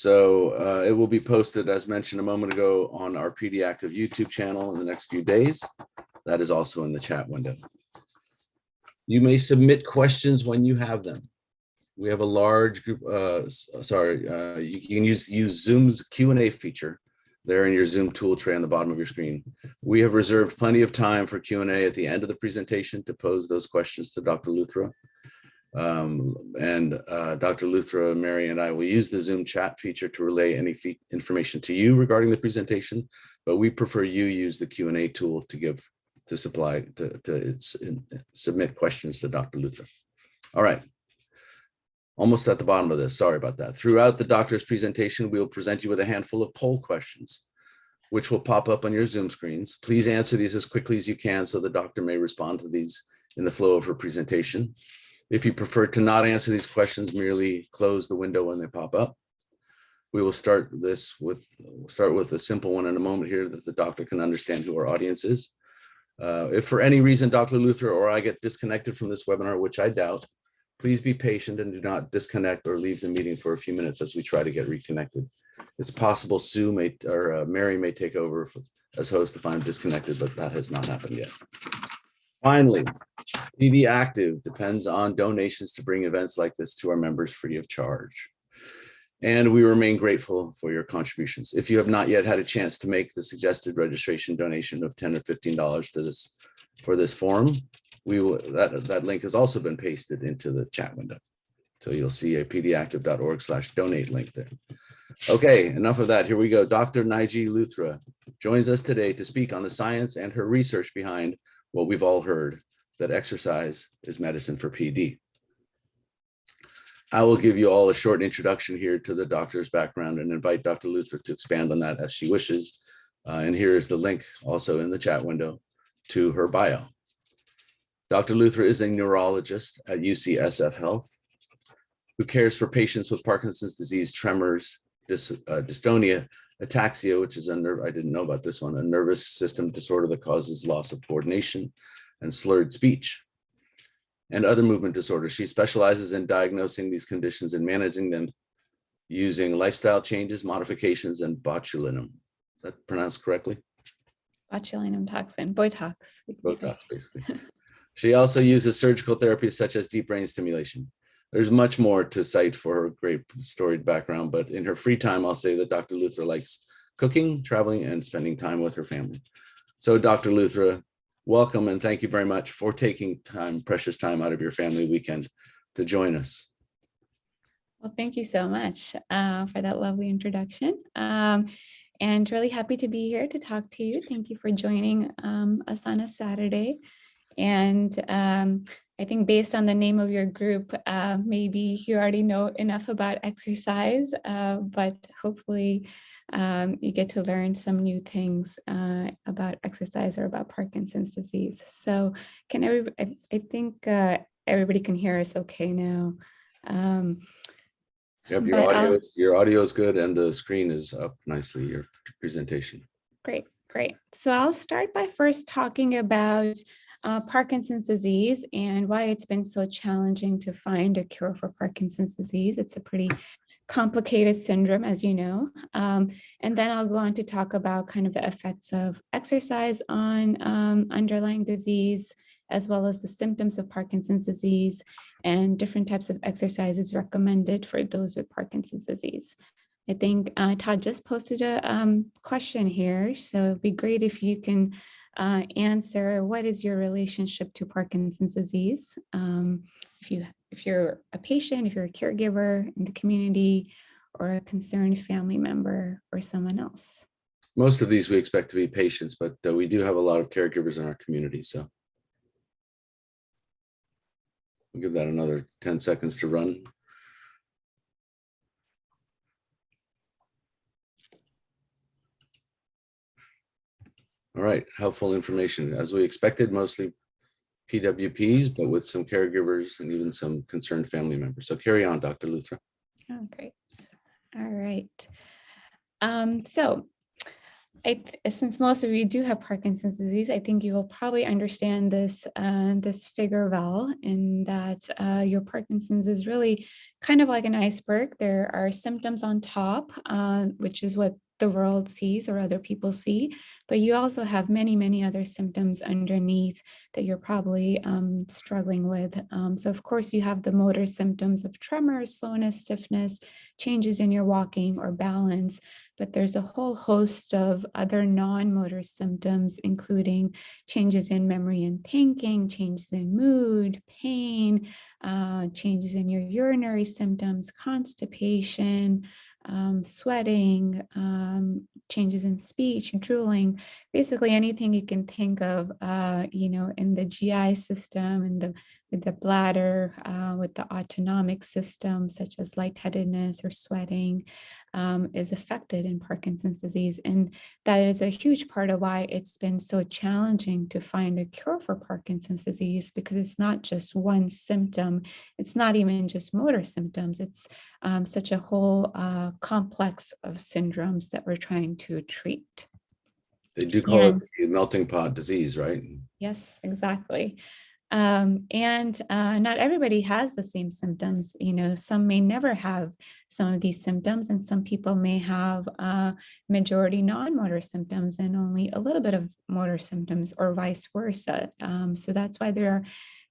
So it will be posted, as mentioned a moment ago, on our PD Active YouTube channel in the next few days. That is also in the chat window. You may submit questions when you have them. We have a large group, you can use Zoom's Q&A feature there in your Zoom tool tray on the bottom of your screen. We have reserved plenty of time for Q&A at the end of the presentation to pose those questions to Dr. Luthra. Dr. Luthra, Mary, and I will use the Zoom chat feature to relay any information to you regarding the presentation, but we prefer you use the Q&A tool to submit questions to Dr. Luthra. All right. Almost at the bottom of this, sorry about that. Throughout the doctor's presentation, we will present you with a handful of poll questions, which will pop up on your Zoom screens. Please answer these as quickly as you can so the doctor may respond to these in the flow of her presentation. If you prefer to not answer these questions, merely close the window when they pop up. We will start with a simple one in a moment here that the doctor can understand who our audience is. If for any reason Dr. Luthra or I get disconnected from this webinar, which I doubt, please be patient and do not disconnect or leave the meeting for a few minutes as we try to get reconnected. It's possible Mary may take over as host if I'm disconnected, but that has not happened yet. Finally, PD Active depends on donations to bring events like this to our members free of charge. And we remain grateful for your contributions. If you have not yet had a chance to make the suggested registration donation of $10 or $15 for this forum, that link has also been pasted into the chat window. So you'll see a pdactive.org/donate link there. Okay, enough of that. Here we go. Dr. Naiji Luthra joins us today to speak on the science and her research behind what we've all heard, that exercise is medicine for PD. I will give you all a short introduction here to the doctor's background and invite Dr. Luthra to expand on that as she wishes. And here is the link also in the chat window to her bio. Dr. Luthra is a neurologist at UCSF Health who cares for patients with Parkinson's disease, tremors, dystonia, ataxia, which is I didn't know about this one, a nervous system disorder that causes loss of coordination and slurred speech, and other movement disorders. She specializes in diagnosing these conditions and managing them using lifestyle changes, modifications, and botulinum. Is that pronounced correctly? Botulinum toxin, Botox. Botox, basically. She also uses surgical therapies such as deep brain stimulation. There's much more to cite for her great storied background, but in her free time, I'll say that Dr. Luthra likes cooking, traveling, and spending time with her family. So Dr. Luthra, welcome and thank you very much for taking precious time out of your family weekend to join us. Well, thank you so much for that lovely introduction. And really happy to be here to talk to you. Thank you for joining us on a Saturday. And I think based on the name of your group, maybe you already know enough about exercise, but hopefully you get to learn some new things about exercise or about Parkinson's disease. So I think everybody can hear us okay now. Yep, your audio is good and the screen is up nicely, your presentation. Great. So I'll start by first talking about Parkinson's disease and why it's been so challenging to find a cure for Parkinson's disease. It's a pretty complicated syndrome, as you know. And then I'll go on to talk about kind of the effects of exercise on underlying disease, as well as the symptoms of Parkinson's disease and different types of exercises recommended for those with Parkinson's disease. I think Todd just posted a question here, so it'd be great if you can answer what is your relationship to Parkinson's disease. If you're a patient, if you're a caregiver in the community, or a concerned family member or someone else. Most of these we expect to be patients, but we do have a lot of caregivers in our community, so we'll give that another 10 seconds to run. All right, helpful information. As we expected, mostly PWPs, but with some caregivers and even some concerned family members. So carry on, Dr. Luthra. Oh, great. All right. So Since most of you do have Parkinson's disease, I think you will probably understand this figure well, in that your Parkinson's is really kind of like an iceberg. There are symptoms on top, which is what the world sees or other people see, but you also have many, many other symptoms underneath that you're probably struggling with. So of course you have the motor symptoms of tremors, slowness, stiffness, changes in your walking or balance, but there's a whole host of other non-motor symptoms, including changes in memory and thinking, changes in mood, pain, changes in your urinary symptoms, constipation, sweating, changes in speech, drooling, basically anything you can think of, in the GI system, and with the bladder, with the autonomic system, such as lightheadedness or sweating, is affected in Parkinson's disease. And that is a huge part of why it's been so challenging to find a cure for Parkinson's disease, because it's not just one symptom. It's not even just motor symptoms. It's such a whole complex of syndromes that we're trying to treat. They do call And it the melting pot disease, right? yes, exactly. And not everybody has the same symptoms. Some may never have some of these symptoms, and some people may have majority non-motor symptoms and only a little bit of motor symptoms, or vice versa. So that's why there are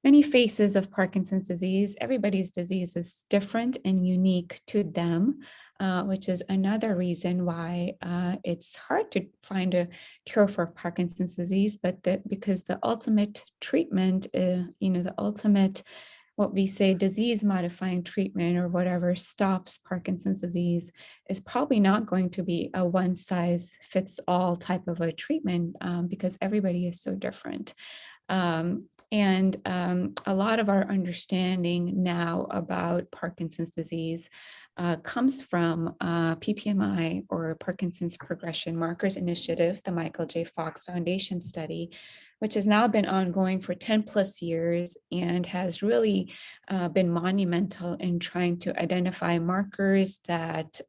many faces of Parkinson's disease. Everybody's disease is different and unique to them, which is another reason why it's hard to find a cure for Parkinson's disease, but because the ultimate treatment, the ultimate, what we say, disease modifying treatment or whatever stops Parkinson's disease, is probably not going to be a one size fits all type of a treatment, because everybody is so different. And a lot of our understanding now about Parkinson's disease comes from PPMI, or Parkinson's Progression Markers Initiative, the Michael J. Fox Foundation study, which has now been ongoing for 10 plus years and has really been monumental in trying to identify markers that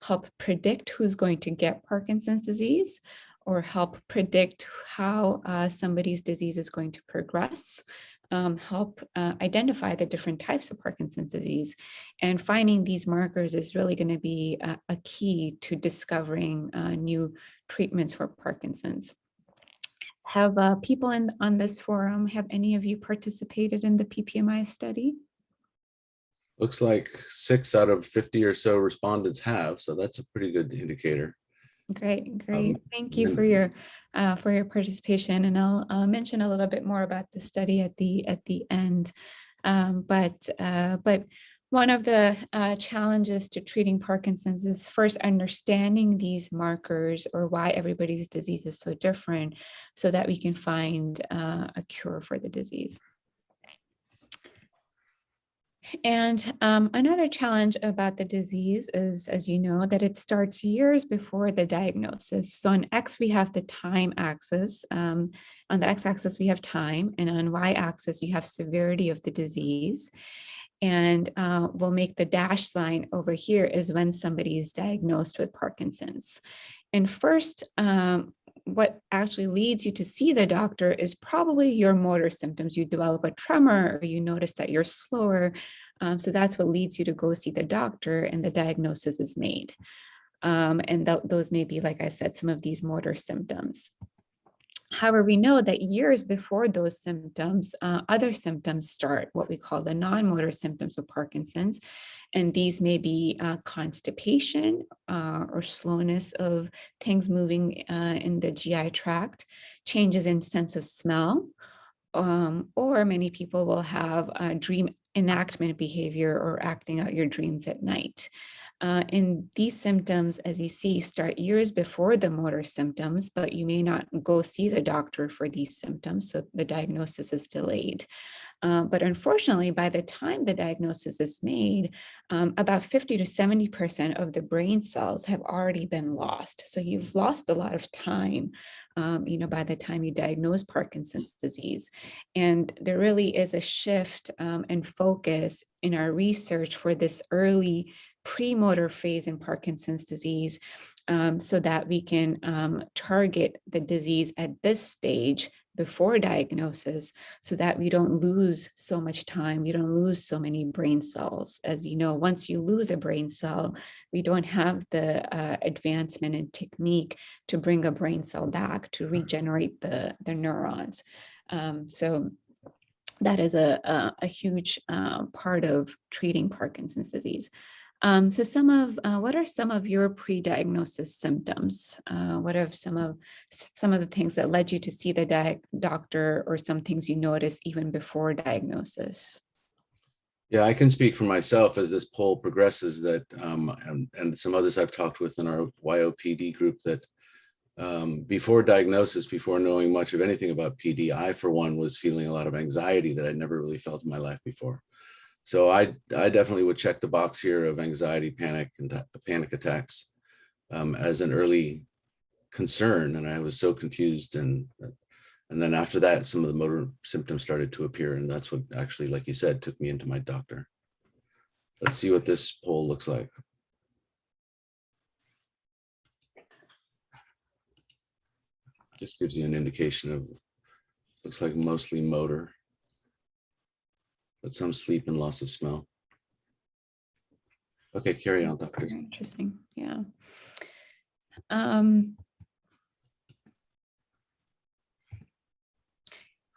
help predict who's going to get Parkinson's disease, or help predict how somebody's disease is going to progress, help identify the different types of Parkinson's disease. And finding these markers is really going to be a key to discovering new treatments for Parkinson's. Have people on this forum, have any of you participated in the PPMI study? Looks like 6 out of 50 or so respondents have, so that's a pretty good indicator. Great. Thank you for your participation, and I'll mention a little bit more about the study at the end. But one of the challenges to treating Parkinson's is first understanding these markers, or why everybody's disease is so different, so that we can find a cure for the disease. And another challenge about the disease is, as you know, that it starts years before the diagnosis. So on X, we have the time axis. On the X-axis, we have time, and on Y-axis, you have severity of the disease. And we'll make the dash line over here is when somebody is diagnosed with Parkinson's. And first, what actually leads you to see the doctor is probably your motor symptoms. You develop a tremor, or you notice that you're slower. So that's what leads you to go see the doctor, and the diagnosis is made. And those may be, like I said, some of these motor symptoms. However, we know that years before those symptoms, other symptoms start, what we call the non-motor symptoms of Parkinson's. And these may be constipation, or slowness of things moving in the GI tract, changes in sense of smell, or many people will have dream enactment behavior, or acting out your dreams at night. And these symptoms, as you see, start years before the motor symptoms, but you may not go see the doctor for these symptoms, so the diagnosis is delayed. But unfortunately, by the time the diagnosis is made, about 50 to 70% of the brain cells have already been lost. So you've lost a lot of time, by the time you diagnose Parkinson's disease. And there really is a shift and focus in our research for this early premotor phase in Parkinson's disease, so that we can target the disease at this stage before diagnosis, so that we don't lose so much time, we don't lose so many brain cells. As you know, once you lose a brain cell, we don't have the advancement in technique to bring a brain cell back to regenerate the neurons. So that is a huge part of treating Parkinson's disease. So what are some of your pre-diagnosis symptoms? What are some of the things that led you to see the doctor, or some things you noticed even before diagnosis? Yeah, I can speak for myself as this poll progresses that, and some others I've talked with in our YOPD group, that before diagnosis, before knowing much of anything about PD, I, for one, was feeling a lot of anxiety that I'd never really felt in my life before. So I definitely would check the box here of anxiety, panic, and panic attacks as an early concern. And I was so confused. And then after that, some of the motor symptoms started to appear. And that's what actually, like you said, took me into my doctor. Let's see what this poll looks like. Just gives you an indication of, looks like mostly motor, but some sleep and loss of smell. Okay, carry on, doctor. Very interesting. Yeah.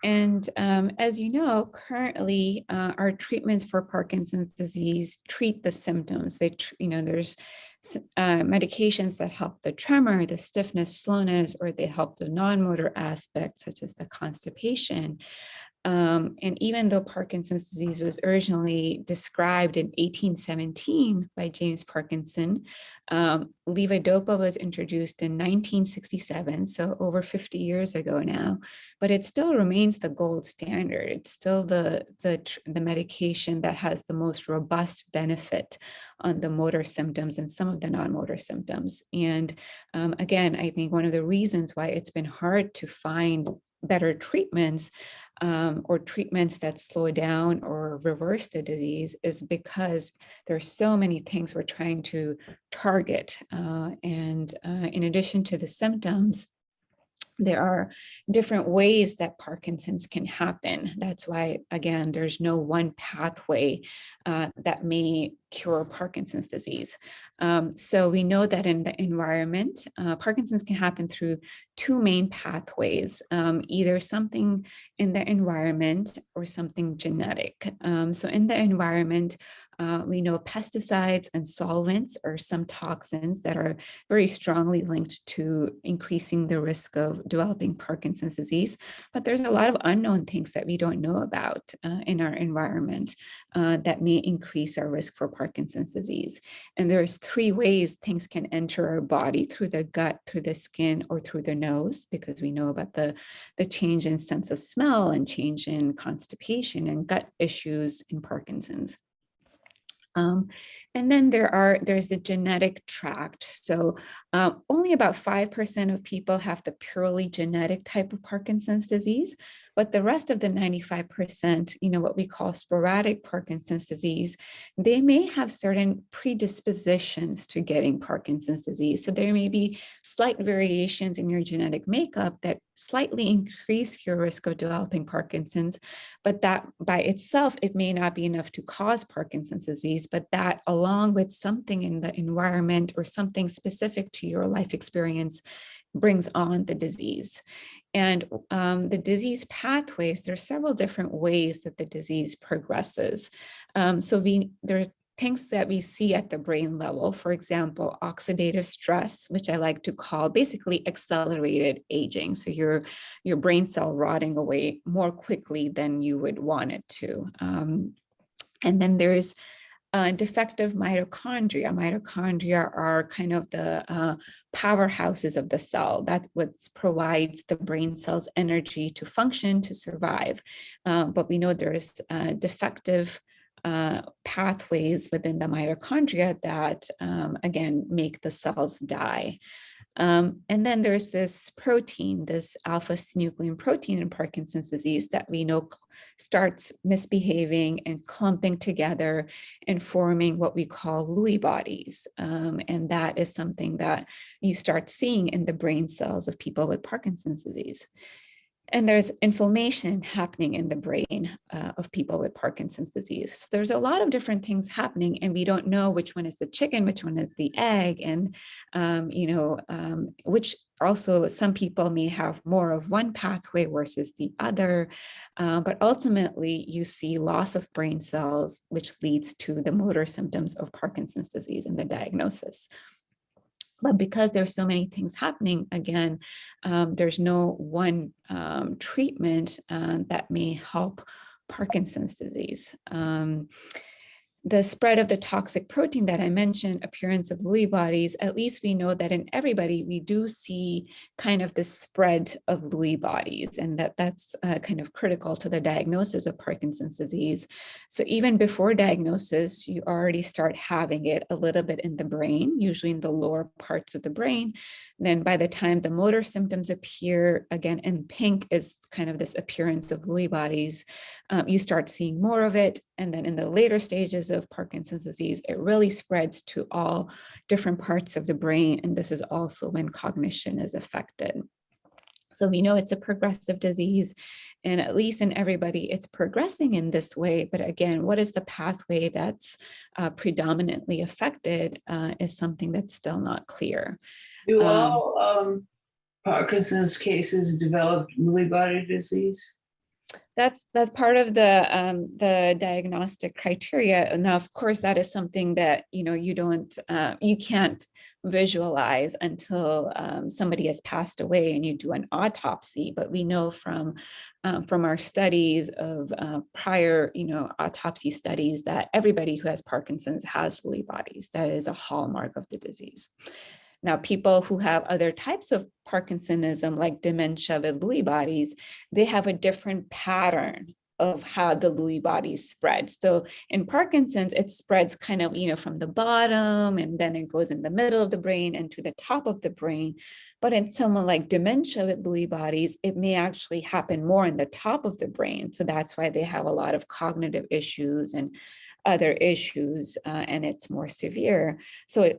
And as you know, currently our treatments for Parkinson's disease treat the symptoms. There's medications that help the tremor, the stiffness, slowness, or they help the non-motor aspects, such as the constipation. And even though Parkinson's disease was originally described in 1817 by James Parkinson, levodopa was introduced in 1967, so over 50 years ago now, but it still remains the gold standard. It's still the medication that has the most robust benefit on the motor symptoms and some of the non-motor symptoms. And again, I think one of the reasons why it's been hard to find better treatments or treatments that slow down or reverse the disease is because there's so many things we're trying to target. And in addition to the symptoms, there are different ways that Parkinson's can happen. That's why, again, there's no one pathway that may cure Parkinson's disease. So we know that in the environment, Parkinson's can happen through two main pathways, either something in the environment or something genetic. So in the environment, we know pesticides and solvents are some toxins that are very strongly linked to increasing the risk of developing Parkinson's disease. But there's a lot of unknown things that we don't know about in our environment that may increase our risk for Parkinson's disease. And there's three ways things can enter our body: through the gut, through the skin, or through the nose, because we know about the change in sense of smell and change in constipation and gut issues in Parkinson's. And then there's the genetic tract. So only about 5% of people have the purely genetic type of Parkinson's disease, but the rest of the 95%, what we call sporadic Parkinson's disease, they may have certain predispositions to getting Parkinson's disease. So there may be slight variations in your genetic makeup that slightly increase your risk of developing Parkinson's, but that by itself, it may not be enough to cause Parkinson's disease, but that along with something in the environment or something specific to your life experience brings on the disease. And the disease pathways, there are several different ways that the disease progresses. There are things that we see at the brain level. For example, oxidative stress, which I like to call basically accelerated aging. So your brain cell rotting away more quickly than you would want it to. And then there's defective mitochondria. Mitochondria are kind of the powerhouses of the cell. That's what provides the brain cells energy to function, to survive. But we know there's defective pathways within the mitochondria that, again, make the cells die. And then there's this protein, this alpha-synuclein protein in Parkinson's disease that we know starts misbehaving and clumping together and forming what we call Lewy bodies. And that is something that you start seeing in the brain cells of people with Parkinson's disease. And there's inflammation happening in the brain of people with Parkinson's disease. So there's a lot of different things happening, and we don't know which one is the chicken, which one is the egg, and which also some people may have more of one pathway versus the other. But ultimately, you see loss of brain cells, which leads to the motor symptoms of Parkinson's disease and the diagnosis. But because there's so many things happening, again, there's no one treatment that may help Parkinson's disease. The spread of the toxic protein that I mentioned, appearance of Lewy bodies, at least we know that in everybody, we do see kind of the spread of Lewy bodies, and that's kind of critical to the diagnosis of Parkinson's disease. So even before diagnosis, you already start having it a little bit in the brain, usually in the lower parts of the brain. Then by the time the motor symptoms appear, again, in pink is kind of this appearance of Lewy bodies, you start seeing more of it. And then in the later stages of Parkinson's disease, it really spreads to all different parts of the brain. And this is also when cognition is affected. So we know it's a progressive disease, and at least in everybody, it's progressing in this way. But again, what is the pathway that's predominantly affected is something that's still not clear. Do all Parkinson's cases develop Lewy body disease? That's part of the diagnostic criteria. Now, of course, that is something that you can't visualize until somebody has passed away and you do an autopsy. But we know from our studies of prior autopsy studies that everybody who has Parkinson's has Lewy bodies. That is a hallmark of the disease. Now, people who have other types of Parkinsonism, like dementia with Lewy bodies, they have a different pattern of how the Lewy bodies spread. So in Parkinson's, it spreads kind of, from the bottom, and then it goes in the middle of the brain and to the top of the brain. But in someone like dementia with Lewy bodies, it may actually happen more in the top of the brain. So that's why they have a lot of cognitive issues and other issues, and it's more severe. So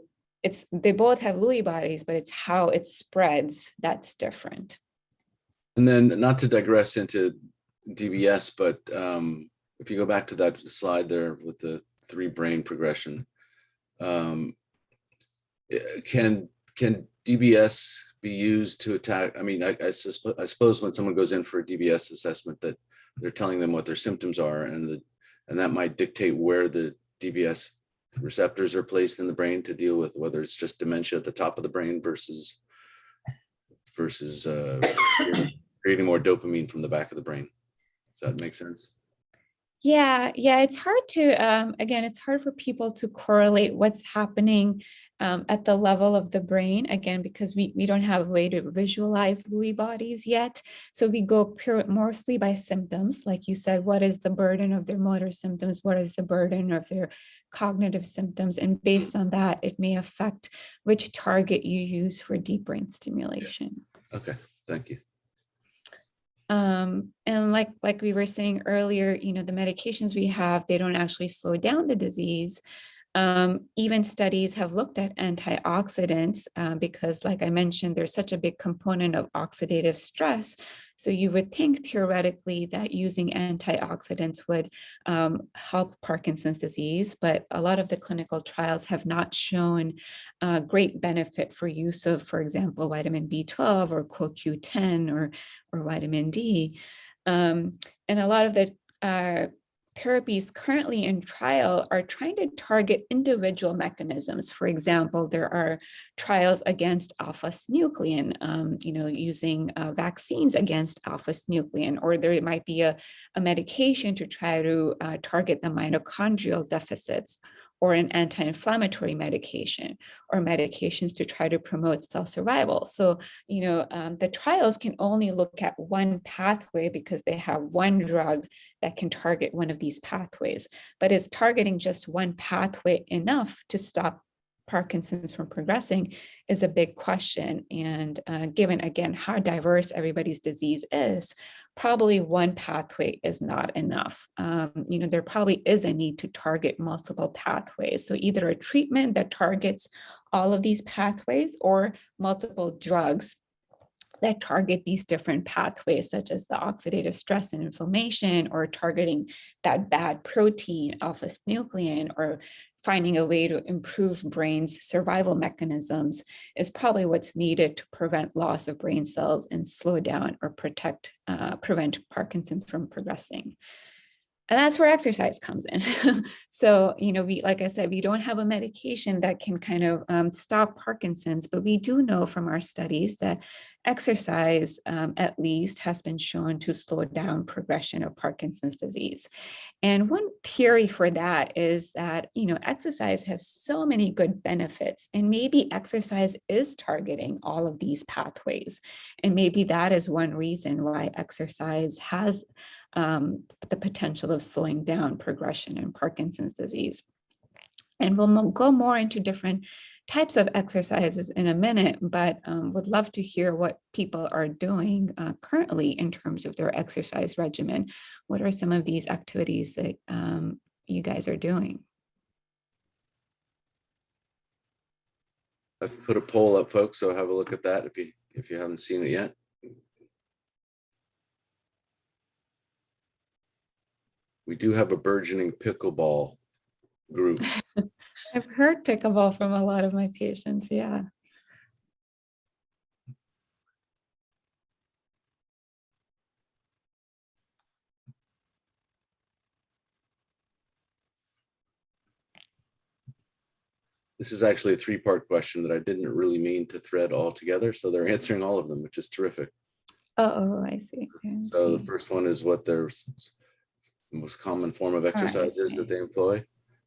they both have Lewy bodies, but it's how it spreads that's different. And then, not to digress into DBS, but if you go back to that slide there with the 3 brain progression, can DBS be used to attack? I mean, I suppose when someone goes in for a DBS assessment, that they're telling them what their symptoms are, and that might dictate where the DBS receptors are placed in the brain to deal with whether it's just dementia at the top of the brain versus creating more dopamine from the back of the brain. Does that make sense? Yeah, it's hard to, again, it's hard for people to correlate what's happening at the level of the brain, again, because we don't have a way to visualize Lewy bodies yet. So we go mostly by symptoms. Like you said, what is the burden of their motor symptoms? What is the burden of their cognitive symptoms? And based on that, it may affect which target you use for deep brain stimulation. Okay, thank you. And like we were saying earlier, the medications we have, they don't actually slow down the disease. Even studies have looked at antioxidants because, like I mentioned, there's such a big component of oxidative stress. So you would think theoretically that using antioxidants would help Parkinson's disease, but a lot of the clinical trials have not shown great benefit for use of, for example, vitamin B12 or CoQ10 or vitamin D. And a lot of the therapies currently in trial are trying to target individual mechanisms. For example, there are trials against alpha-synuclein, using vaccines against alpha-synuclein, or there might be a medication to try to target the mitochondrial deficits, or an anti-inflammatory medication, or medications to try to promote cell survival. So, the trials can only look at one pathway because they have one drug that can target one of these pathways. But is targeting just one pathway enough to stop Parkinson's from progressing is a big question. And given, again, how diverse everybody's disease is, probably one pathway is not enough. There probably is a need to target multiple pathways. So either a treatment that targets all of these pathways or multiple drugs that target these different pathways, such as the oxidative stress and inflammation, or targeting that bad protein, alpha-synuclein, or finding a way to improve brain's survival mechanisms is probably what's needed to prevent loss of brain cells and slow down or prevent Parkinson's from progressing. And that's where exercise comes in. So, like I said, we don't have a medication that can kind of stop Parkinson's, but we do know from our studies that exercise, at least, has been shown to slow down progression of Parkinson's disease. And one theory for that is that, exercise has so many good benefits, and maybe exercise is targeting all of these pathways. And maybe that is one reason why exercise has the potential of slowing down progression in Parkinson's disease. And we'll go more into different types of exercises in a minute, but would love to hear what people are doing currently in terms of their exercise regimen. What are some of these activities that you guys are doing? I've put a poll up, folks, so have a look at that if you haven't seen it yet. We do have a burgeoning pickleball group. I've heard pickleball from a lot of my patients, yeah. This is actually a three-part question that I didn't really mean to thread all together, so they're answering all of them, which is terrific. Oh, I see. So the first one is what their most common form of exercise is that they employ.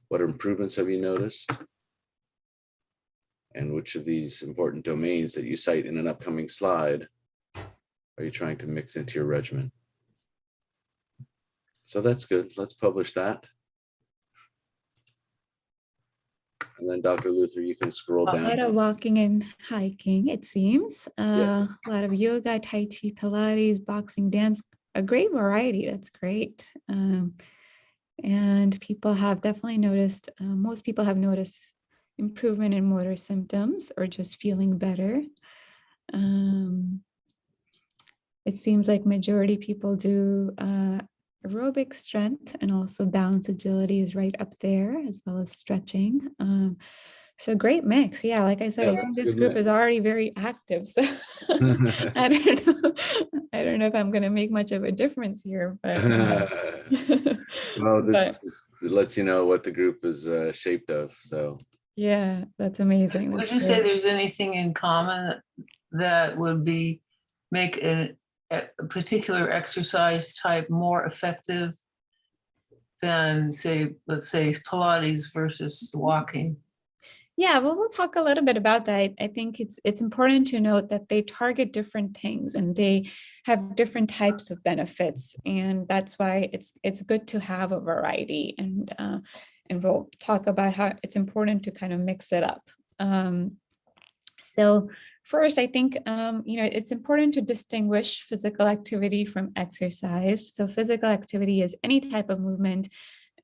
What improvements have you noticed? And which of these important domains that you cite in an upcoming slide are you trying to mix into your regimen? So that's good. Let's publish that. And then Dr. Luther, you can scroll down. A lot of walking and hiking, it seems. Yes. A lot of yoga, Tai Chi, Pilates, boxing, dance, a great variety. That's great. And people have definitely noticed, most people have noticed improvement in motor symptoms or just feeling better. It seems like majority people do aerobic strength, and also balance agility is right up there, as well as stretching. So great mix. Yeah, like I said, Yeah, I think this group is already very active. So I don't know if I'm going to make much of a difference here, but well, this just lets you know what the group is shaped of. So yeah, that's amazing. Would you say there's anything in common that would make a particular exercise type more effective than, say, let's say Pilates versus walking? Yeah, well, we'll talk a little bit about that. I think it's important to note that they target different things and they have different types of benefits, and that's why it's good to have a variety. And we'll talk about how it's important to kind of mix it up. So first, I think it's important to distinguish physical activity from exercise. So physical activity is any type of movement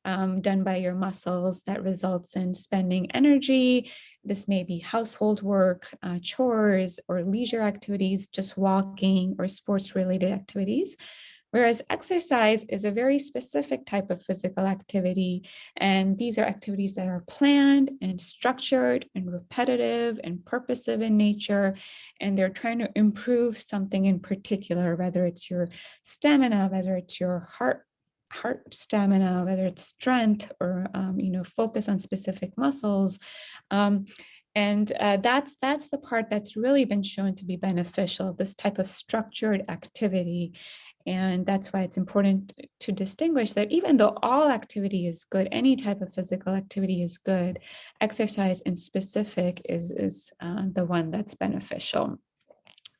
done by your muscles that results in spending energy. This may be household work, chores, or leisure activities, just walking, or sports-related activities. Whereas exercise is a very specific type of physical activity. And these are activities that are planned and structured and repetitive and purposive in nature. And they're trying to improve something in particular, whether it's your stamina, whether it's your heart stamina, whether it's strength, or focus on specific muscles. And that's the part that's really been shown to be beneficial, this type of structured activity. And that's why it's important to distinguish that even though all activity is good, any type of physical activity is good, exercise in specific is the one that's beneficial.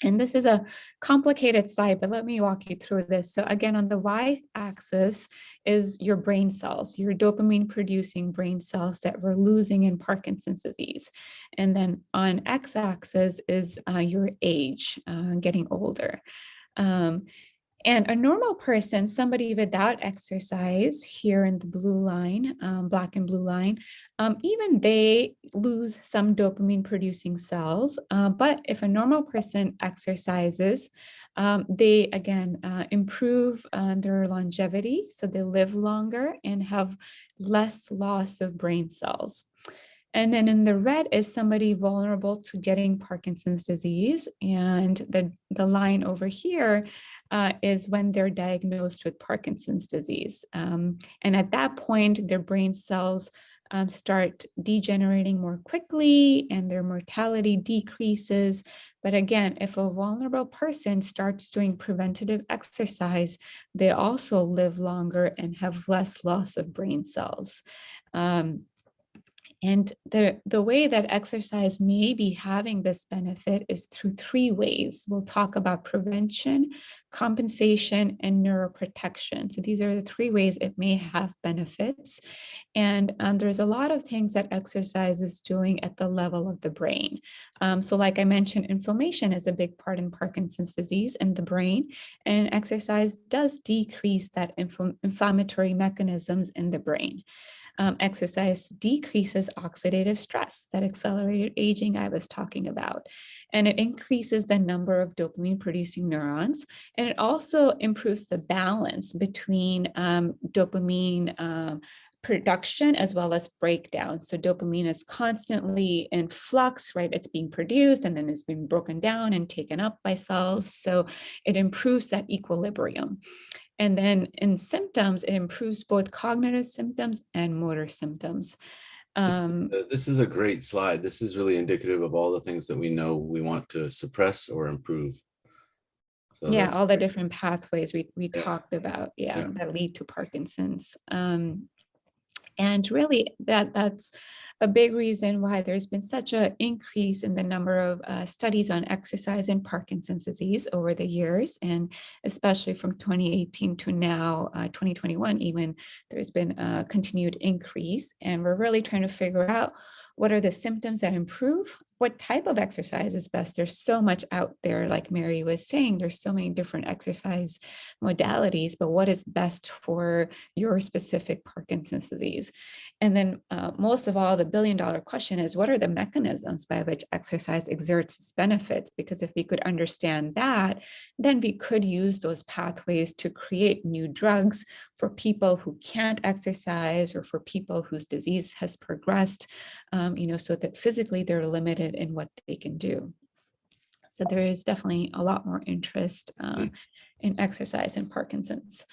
And this is a complicated slide, but let me walk you through this. So again, on the y-axis is your brain cells, your dopamine producing brain cells that we're losing in Parkinson's disease. And then on x-axis is your age, getting older. And a normal person, somebody without exercise, here in the blue line, black and blue line, even they lose some dopamine producing cells. But if a normal person exercises, they again improve their longevity. So they live longer and have less loss of brain cells. And then in the red is somebody vulnerable to getting Parkinson's disease. And the line over here is when they're diagnosed with Parkinson's disease. And at that point, their brain cells start degenerating more quickly and their mortality decreases. But again, if a vulnerable person starts doing preventative exercise, they also live longer and have less loss of brain cells. And the way that exercise may be having this benefit is through three ways. We'll talk about prevention, compensation, and neuroprotection. So these are the three ways it may have benefits. And there's a lot of things that exercise is doing at the level of the brain. So like I mentioned, inflammation is a big part in Parkinson's disease in the brain, and exercise does decrease that inflammatory mechanisms in the brain. Exercise decreases oxidative stress, that accelerated aging I was talking about, and it increases the number of dopamine producing neurons, and it also improves the balance between dopamine production as well as breakdown. So dopamine is constantly in flux, right? It's being produced and then it's being broken down and taken up by cells. So it improves that equilibrium. And then in symptoms, it improves both cognitive symptoms and motor symptoms. This is a great slide. This is really indicative of all the things that we know we want to suppress or improve. So yeah, all the different pathways we talked about, Yeah. that lead to Parkinson's. And really, that's a big reason why there's been such an increase in the number of studies on exercise in Parkinson's disease over the years, and especially from 2018 to now, 2021 even, there's been a continued increase. And we're really trying to figure out what are the symptoms that improve, what type of exercise is best. There's so much out there, like Mary was saying, there's so many different exercise modalities, but what is best for your specific Parkinson's disease? And then most of all, the billion-dollar question is, what are the mechanisms by which exercise exerts its benefits? Because if we could understand that, then we could use those pathways to create new drugs for people who can't exercise or for people whose disease has progressed, so that physically they're limited in what they can do. So there is definitely a lot more interest in exercise in Parkinson's.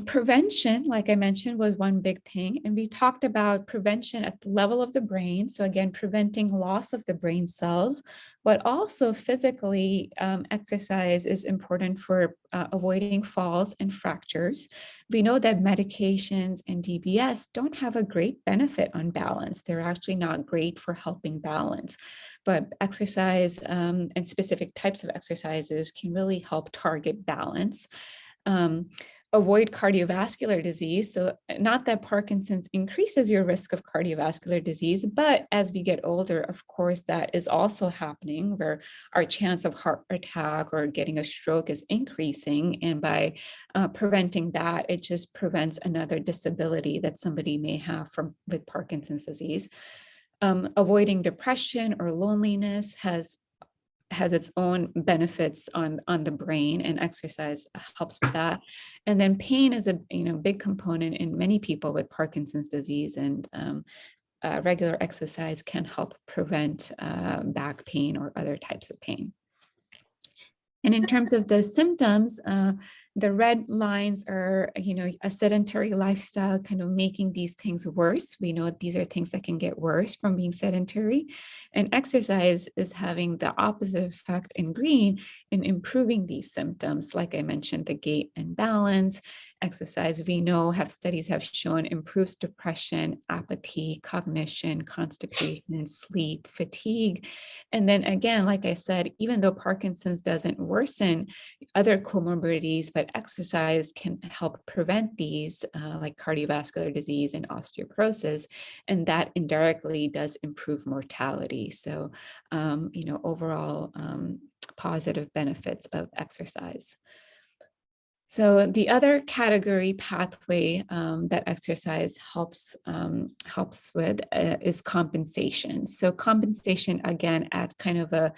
Prevention, like I mentioned, was one big thing. And we talked about prevention at the level of the brain. So again, preventing loss of the brain cells, but also physically, exercise is important for avoiding falls and fractures. We know that medications and DBS don't have a great benefit on balance. They're actually not great for helping balance, but exercise and specific types of exercises can really help target balance. Avoid cardiovascular disease. So not that Parkinson's increases your risk of cardiovascular disease, but as we get older, of course, that is also happening, where our chance of heart attack or getting a stroke is increasing. And by preventing that, it just prevents another disability that somebody may have with Parkinson's disease. Avoiding depression or loneliness has its own benefits on the brain, and exercise helps with that. And then pain is a big component in many people with Parkinson's disease, and regular exercise can help prevent back pain or other types of pain. And in terms of the symptoms, the red lines are, a sedentary lifestyle kind of making these things worse. We know these are things that can get worse from being sedentary. And exercise is having the opposite effect in green in improving these symptoms. Like I mentioned, the gait and balance. Exercise, we know, studies have shown improves depression, apathy, cognition, constipation, sleep, fatigue. And then again, like I said, even though Parkinson's doesn't worsen other comorbidities, but exercise can help prevent these, like cardiovascular disease and osteoporosis, and that indirectly does improve mortality. So, overall positive benefits of exercise. So the other category pathway that exercise helps with is compensation. So compensation, again, at kind of a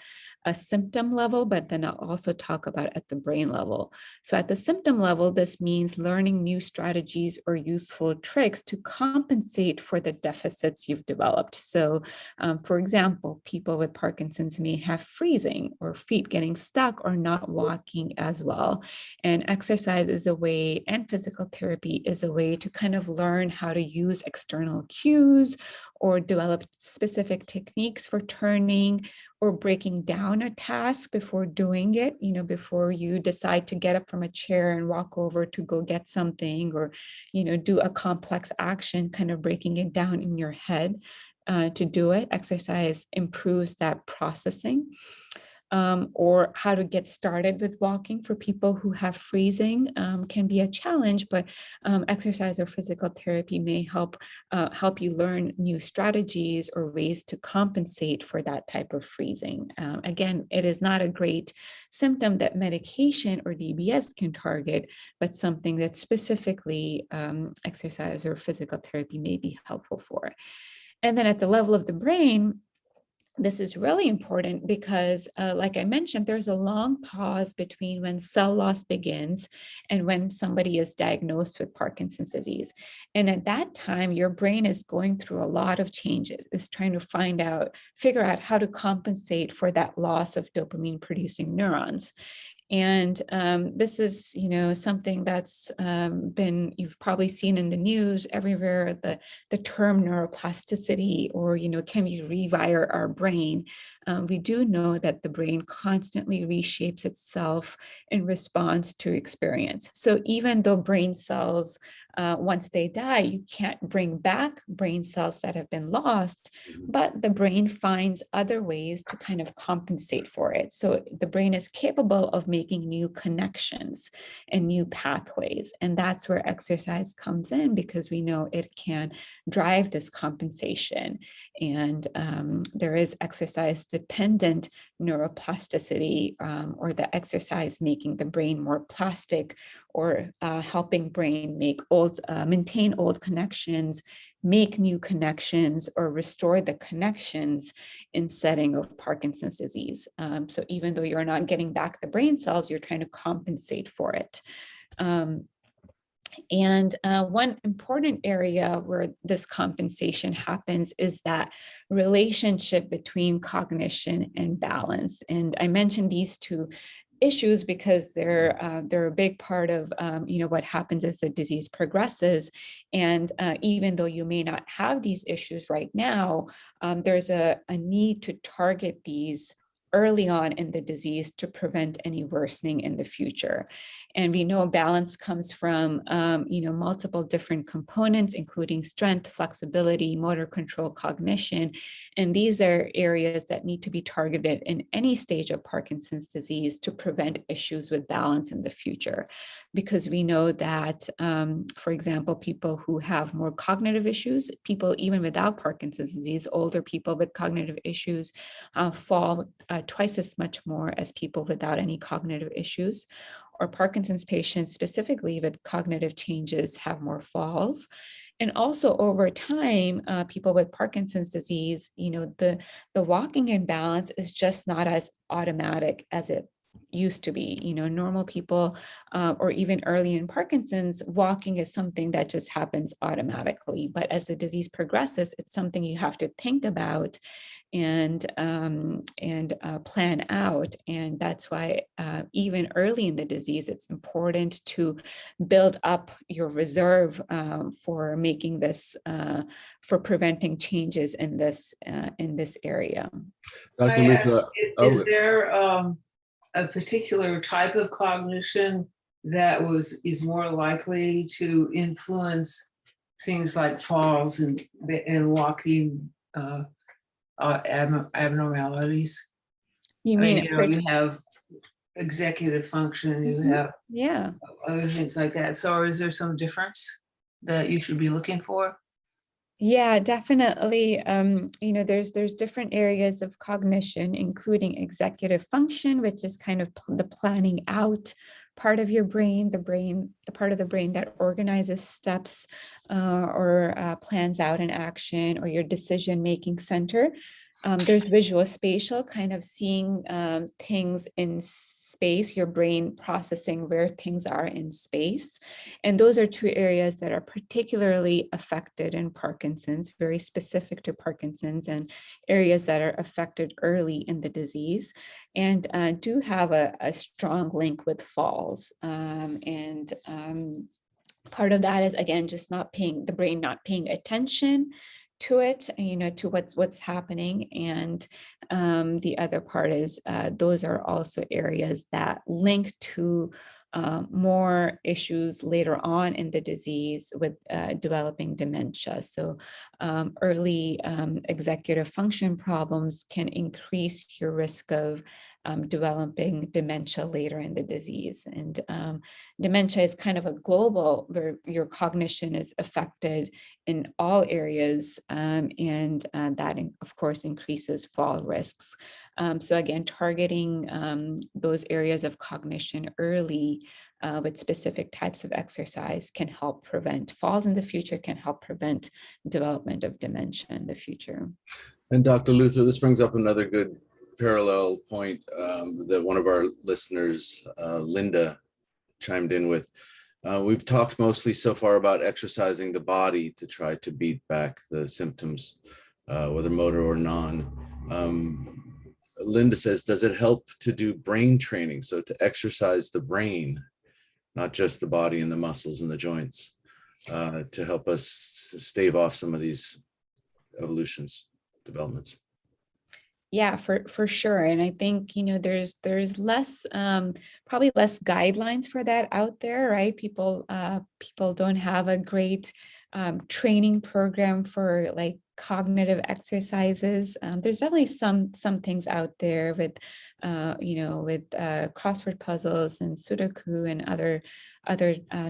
symptom level, but then I'll also talk about at the brain level. So at the symptom level, this means learning new strategies or useful tricks to compensate for the deficits you've developed. So for example, people with Parkinson's may have freezing or feet getting stuck or not walking as well. And exercise is a way, and physical therapy is a way to kind of learn how to use external cues or develop specific techniques for turning or breaking down a task before doing it, before you decide to get up from a chair and walk over to go get something, or, do a complex action, kind of breaking it down in your head to do it. Exercise improves that processing. Or how to get started with walking for people who have freezing can be a challenge, but exercise or physical therapy may help you learn new strategies or ways to compensate for that type of freezing. Again, it is not a great symptom that medication or DBS can target, but something that specifically exercise or physical therapy may be helpful for. And then at the level of the brain, this is really important because, like I mentioned, there's a long pause between when cell loss begins and when somebody is diagnosed with Parkinson's disease. And at that time, your brain is going through a lot of changes. It's trying to figure out how to compensate for that loss of dopamine-producing neurons. And this is, something that's you've probably seen in the news everywhere, the term neuroplasticity, or, can we rewire our brain? We do know that the brain constantly reshapes itself in response to experience. So even though brain cells, once they die, you can't bring back brain cells that have been lost, but the brain finds other ways to kind of compensate for it. So the brain is capable of making new connections and new pathways. And that's where exercise comes in, because we know it can drive this compensation. And there is exercise-dependent neuroplasticity, or the exercise making the brain more plastic, or helping brain maintain old connections, make new connections, or restore the connections in setting of Parkinson's disease. So even though you're not getting back the brain cells, you're trying to compensate for it. And one important area where this compensation happens is that relationship between cognition and balance. And I mentioned these two issues because they're a big part of what happens as the disease progresses. And even though you may not have these issues right now, there's a need to target these early on in the disease to prevent any worsening in the future. And we know balance comes from, multiple different components, including strength, flexibility, motor control, cognition. And these are areas that need to be targeted in any stage of Parkinson's disease to prevent issues with balance in the future. Because we know that, for example, people who have more cognitive issues, people even without Parkinson's disease, older people with cognitive issues fall twice as much more as people without any cognitive issues. Or Parkinson's patients specifically with cognitive changes have more falls. And also over time, people with Parkinson's disease, the walking in balance is just not as automatic as it used to be. Normal people, or even early in Parkinson's, walking is something that just happens automatically. But as the disease progresses, it's something you have to think about and plan out. And that's why even early in the disease, it's important to build up your reserve for making this, for preventing changes in this area. Dr. I ask, Luther, is there a particular type of cognition that is more likely to influence things like falls and walking abnormalities? You I mean mean, you have executive function, you have yeah. other things like that. So is there some difference that you should be looking for? Yeah, definitely. There's different areas of cognition, including executive function, which is kind of the planning out part of your brain, the part of the brain that organizes steps or plans out an action, or your decision-making center. There's visual spatial, kind of seeing things in space, your brain processing where things are in space. And those are two areas that are particularly affected in Parkinson's, very specific to Parkinson's, and areas that are affected early in the disease, and do have a strong link with falls. Part of that is, again, just the brain not paying attention to it, to what's happening. And the other part is those are also areas that link to more issues later on in the disease with developing dementia. So early executive function problems can increase your risk of developing dementia later in the disease. And dementia is kind of a global, where your cognition is affected in all areas, and that, of course, increases fall risks. So again, targeting those areas of cognition early with specific types of exercise can help prevent falls in the future, can help prevent development of dementia in the future. And Dr. Luther, this brings up another good parallel point that one of our listeners, Linda, chimed in with. We've talked mostly so far about exercising the body to try to beat back the symptoms, whether motor or non. Linda says, does it help to do brain training? So to exercise the brain, not just the body and the muscles and the joints, to help us stave off some of these developments. Yeah, for sure. And I think, there's less, probably less guidelines for that out there, right? People don't have a great training program for like cognitive exercises. There's definitely some things out there with, with crossword puzzles and Sudoku and other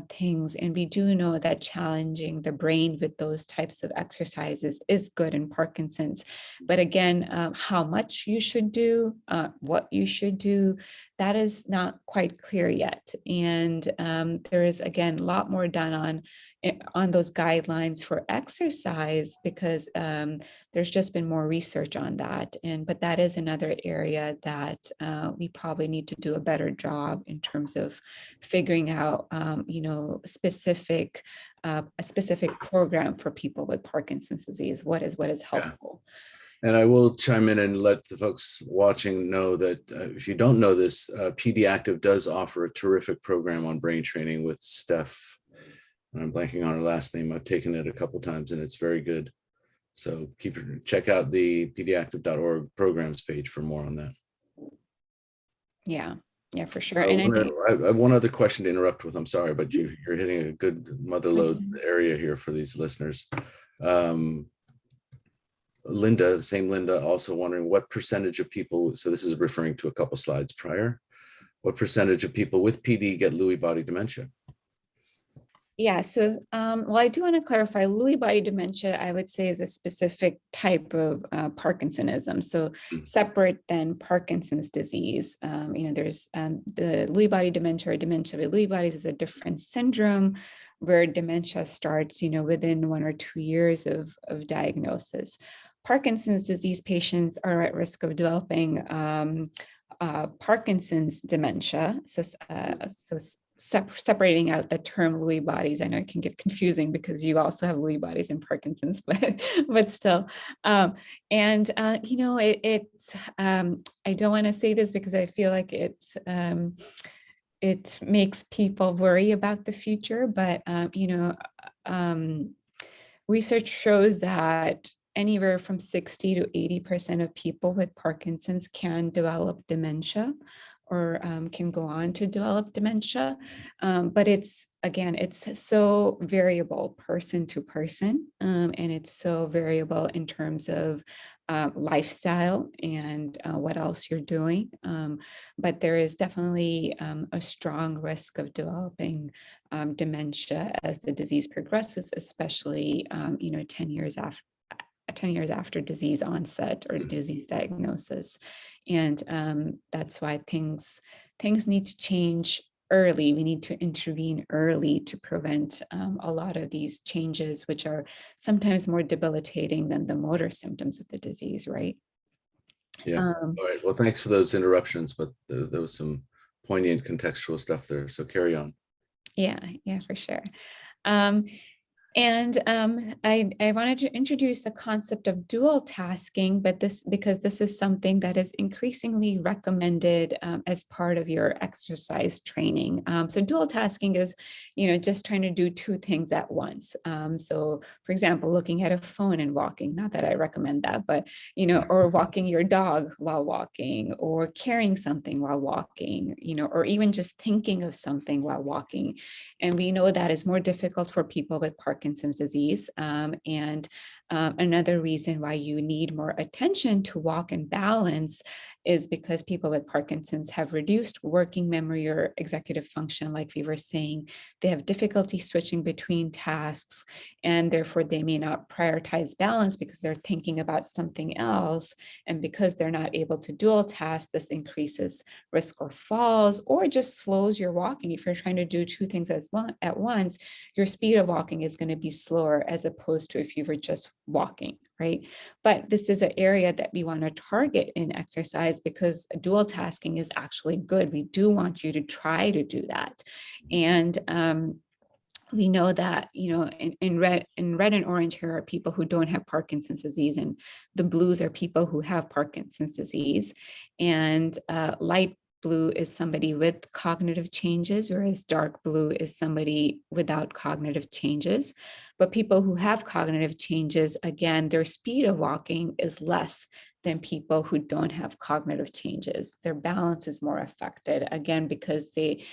things. And we do know that challenging the brain with those types of exercises is good in Parkinson's. But again, how much you should do, what you should do, that is not quite clear yet. And there is, again, a lot more done on those guidelines for exercise, because there's just been more research on that. But that is another area that we probably need to do a better job in terms of figuring out, a specific program for people with Parkinson's disease. What is helpful? Yeah. And I will chime in and let the folks watching know that if you don't know this, PD Active does offer a terrific program on brain training with Steph. I'm blanking on her last name. I've taken it a couple of times and it's very good. So check out the pdactive.org programs page for more on that. Yeah, for sure. I have one other question to interrupt with. I'm sorry, but you're hitting a good mother lode area here for these listeners. Linda, same Linda, also wondering what percentage of people, so this is referring to a couple slides prior, what percentage of people with PD get Lewy body dementia? Yeah, so well, I do want to clarify, Lewy body dementia, I would say, is a specific type of Parkinsonism. So separate than Parkinson's disease. There's the Lewy body dementia, or dementia with Lewy bodies, is a different syndrome where dementia starts, within 1 or 2 years of diagnosis. Parkinson's disease patients are at risk of developing Parkinson's dementia. Separating out the term Lewy bodies, I know it can get confusing because you also have Lewy bodies in Parkinson's, but still. You know, it's I don't want to say this because I feel like it makes people worry about the future, but you know, research shows that anywhere from 60 to 80% of people with Parkinson's can develop dementia or can go on to develop dementia. But it's, again, it's so variable person to person, and it's so variable in terms of lifestyle and what else you're doing. But there is definitely a strong risk of developing dementia as the disease progresses, especially, you know, 10 years after disease onset or disease diagnosis. And that's why things need to change early. We need to intervene early to prevent a lot of these changes, which are sometimes more debilitating than the motor symptoms of the disease, right? Yeah. All right. Well, thanks for those interruptions, but there was some poignant contextual stuff there. So carry on. Yeah, for sure. I wanted to introduce the concept of dual tasking, but because this is something that is increasingly recommended as part of your exercise training. So dual tasking is, you know, just trying to do two things at once. So for example, looking at a phone and walking, not that I recommend that, but, you know, or walking your dog while walking, or carrying something while walking, you know, or even just thinking of something while walking. And we know that is more difficult for people with Parkinson's disease. Another reason why you need more attention to walk and balance is because people with Parkinson's have reduced working memory or executive function, like we were saying. They have difficulty switching between tasks, and therefore they may not prioritize balance because they're thinking about something else. And because they're not able to dual task, this increases risk of falls or just slows your walking. If you're trying to do two things at once, your speed of walking is going to be slower as opposed to if you were just walking, right? But this is an area that we want to target in exercise because dual tasking is actually good. We do want you to try to do that. And we know that, you know, in red and orange here are people who don't have Parkinson's disease, and the blues are people who have Parkinson's disease. And light blue is somebody with cognitive changes, whereas dark blue is somebody without cognitive changes. But people who have cognitive changes, again, their speed of walking is less than people who don't have cognitive changes. Their balance is more affected, again, because they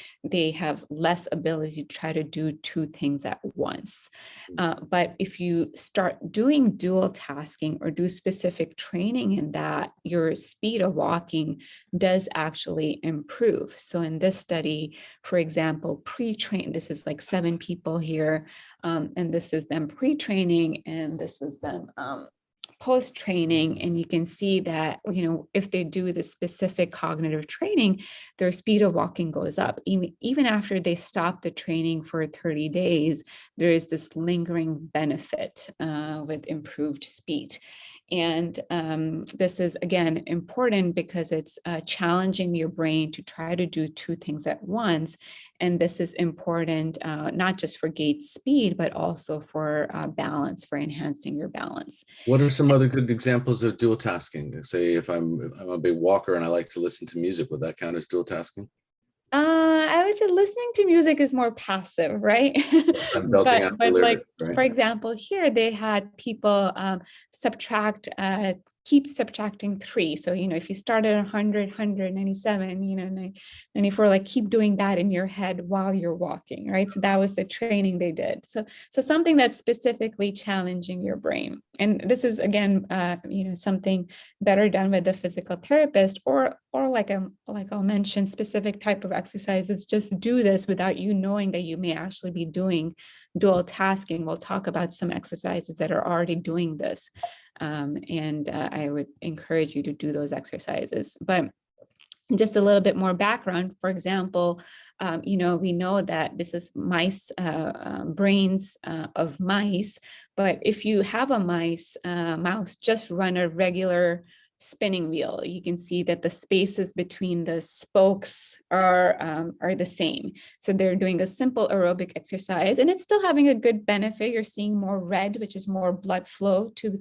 have less ability to try to do two things at once. But if you start doing dual tasking or do specific training in that, your speed of walking does actually improve. So in this study, for example, pre-train, this is like 7 people here, and this is them pre-training, and this is them post-training, and you can see that, you know, if they do the specific cognitive training, their speed of walking goes up. Even after they stop the training for 30 days, there is this lingering benefit with improved speed. And this is, again, important because it's challenging your brain to try to do two things at once. And this is important not just for gait speed, but also for balance, for enhancing your balance. What are some other good examples of dual tasking? Say if I'm a big walker and I like to listen to music, would that count as dual tasking? I would say listening to music is more passive, right? Yes, I'm belting out the but like, lyrics, right? for example, here they had people keep subtracting 3. So, you know, if you start at 100, 197, you know, 94, like keep doing that in your head while you're walking, right? So that was the training they did. So something that's specifically challenging your brain. And this is, again, you know, something better done with the physical therapist, or like I'll mention, specific type of exercises. Just do this without you knowing that you may actually be doing dual tasking. We'll talk about some exercises that are already doing this. I would encourage you to do those exercises. But just a little bit more background. For example, you know, we know that this is mice, brains of mice. But if you have a mouse, just run a regular spinning wheel. You can see that the spaces between the spokes are the same. So they're doing a simple aerobic exercise, and it's still having a good benefit. You're seeing more red, which is more blood flow to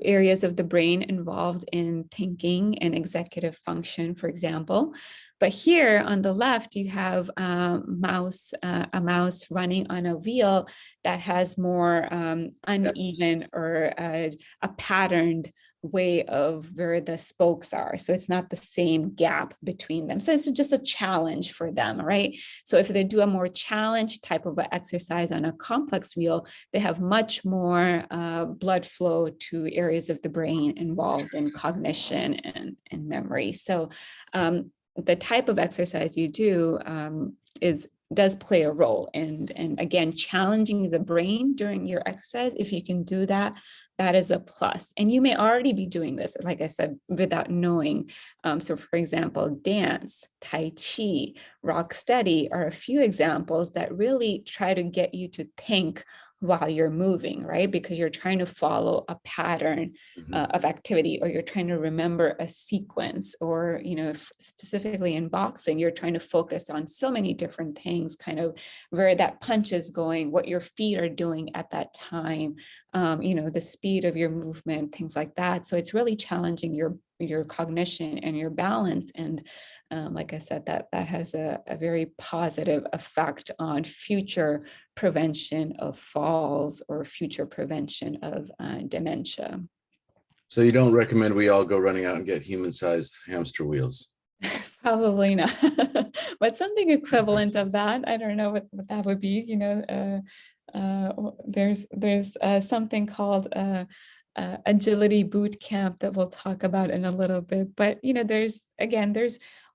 areas of the brain involved in thinking and executive function, for example. But here on the left, you have a mouse running on a wheel that has more uneven or a patterned way of where the spokes are. So it's not the same gap between them. So it's just a challenge for them, right? So if they do a more challenged type of exercise on a complex wheel, they have much more blood flow to areas of the brain involved in cognition and memory. So the type of exercise you do does play a role. And again, challenging the brain during your exercise, if you can do that, that is a plus. And you may already be doing this, like I said, without knowing. So for example, dance, Tai Chi, rock steady are a few examples that really try to get you to think while you're moving, right? Because you're trying to follow a pattern of activity, or you're trying to remember a sequence, or, you know, specifically in boxing, you're trying to focus on so many different things, kind of where that punch is going, what your feet are doing at that time, you know, the speed of your movement, things like that. So it's really challenging your cognition and your balance. And like I said, that has a very positive effect on future prevention of falls or future prevention of dementia. So you don't recommend we all go running out and get human-sized hamster wheels? Probably not, but something equivalent of that. I don't know what that would be. You know, there's something called agility boot camp that we'll talk about in a little bit. But you know, there's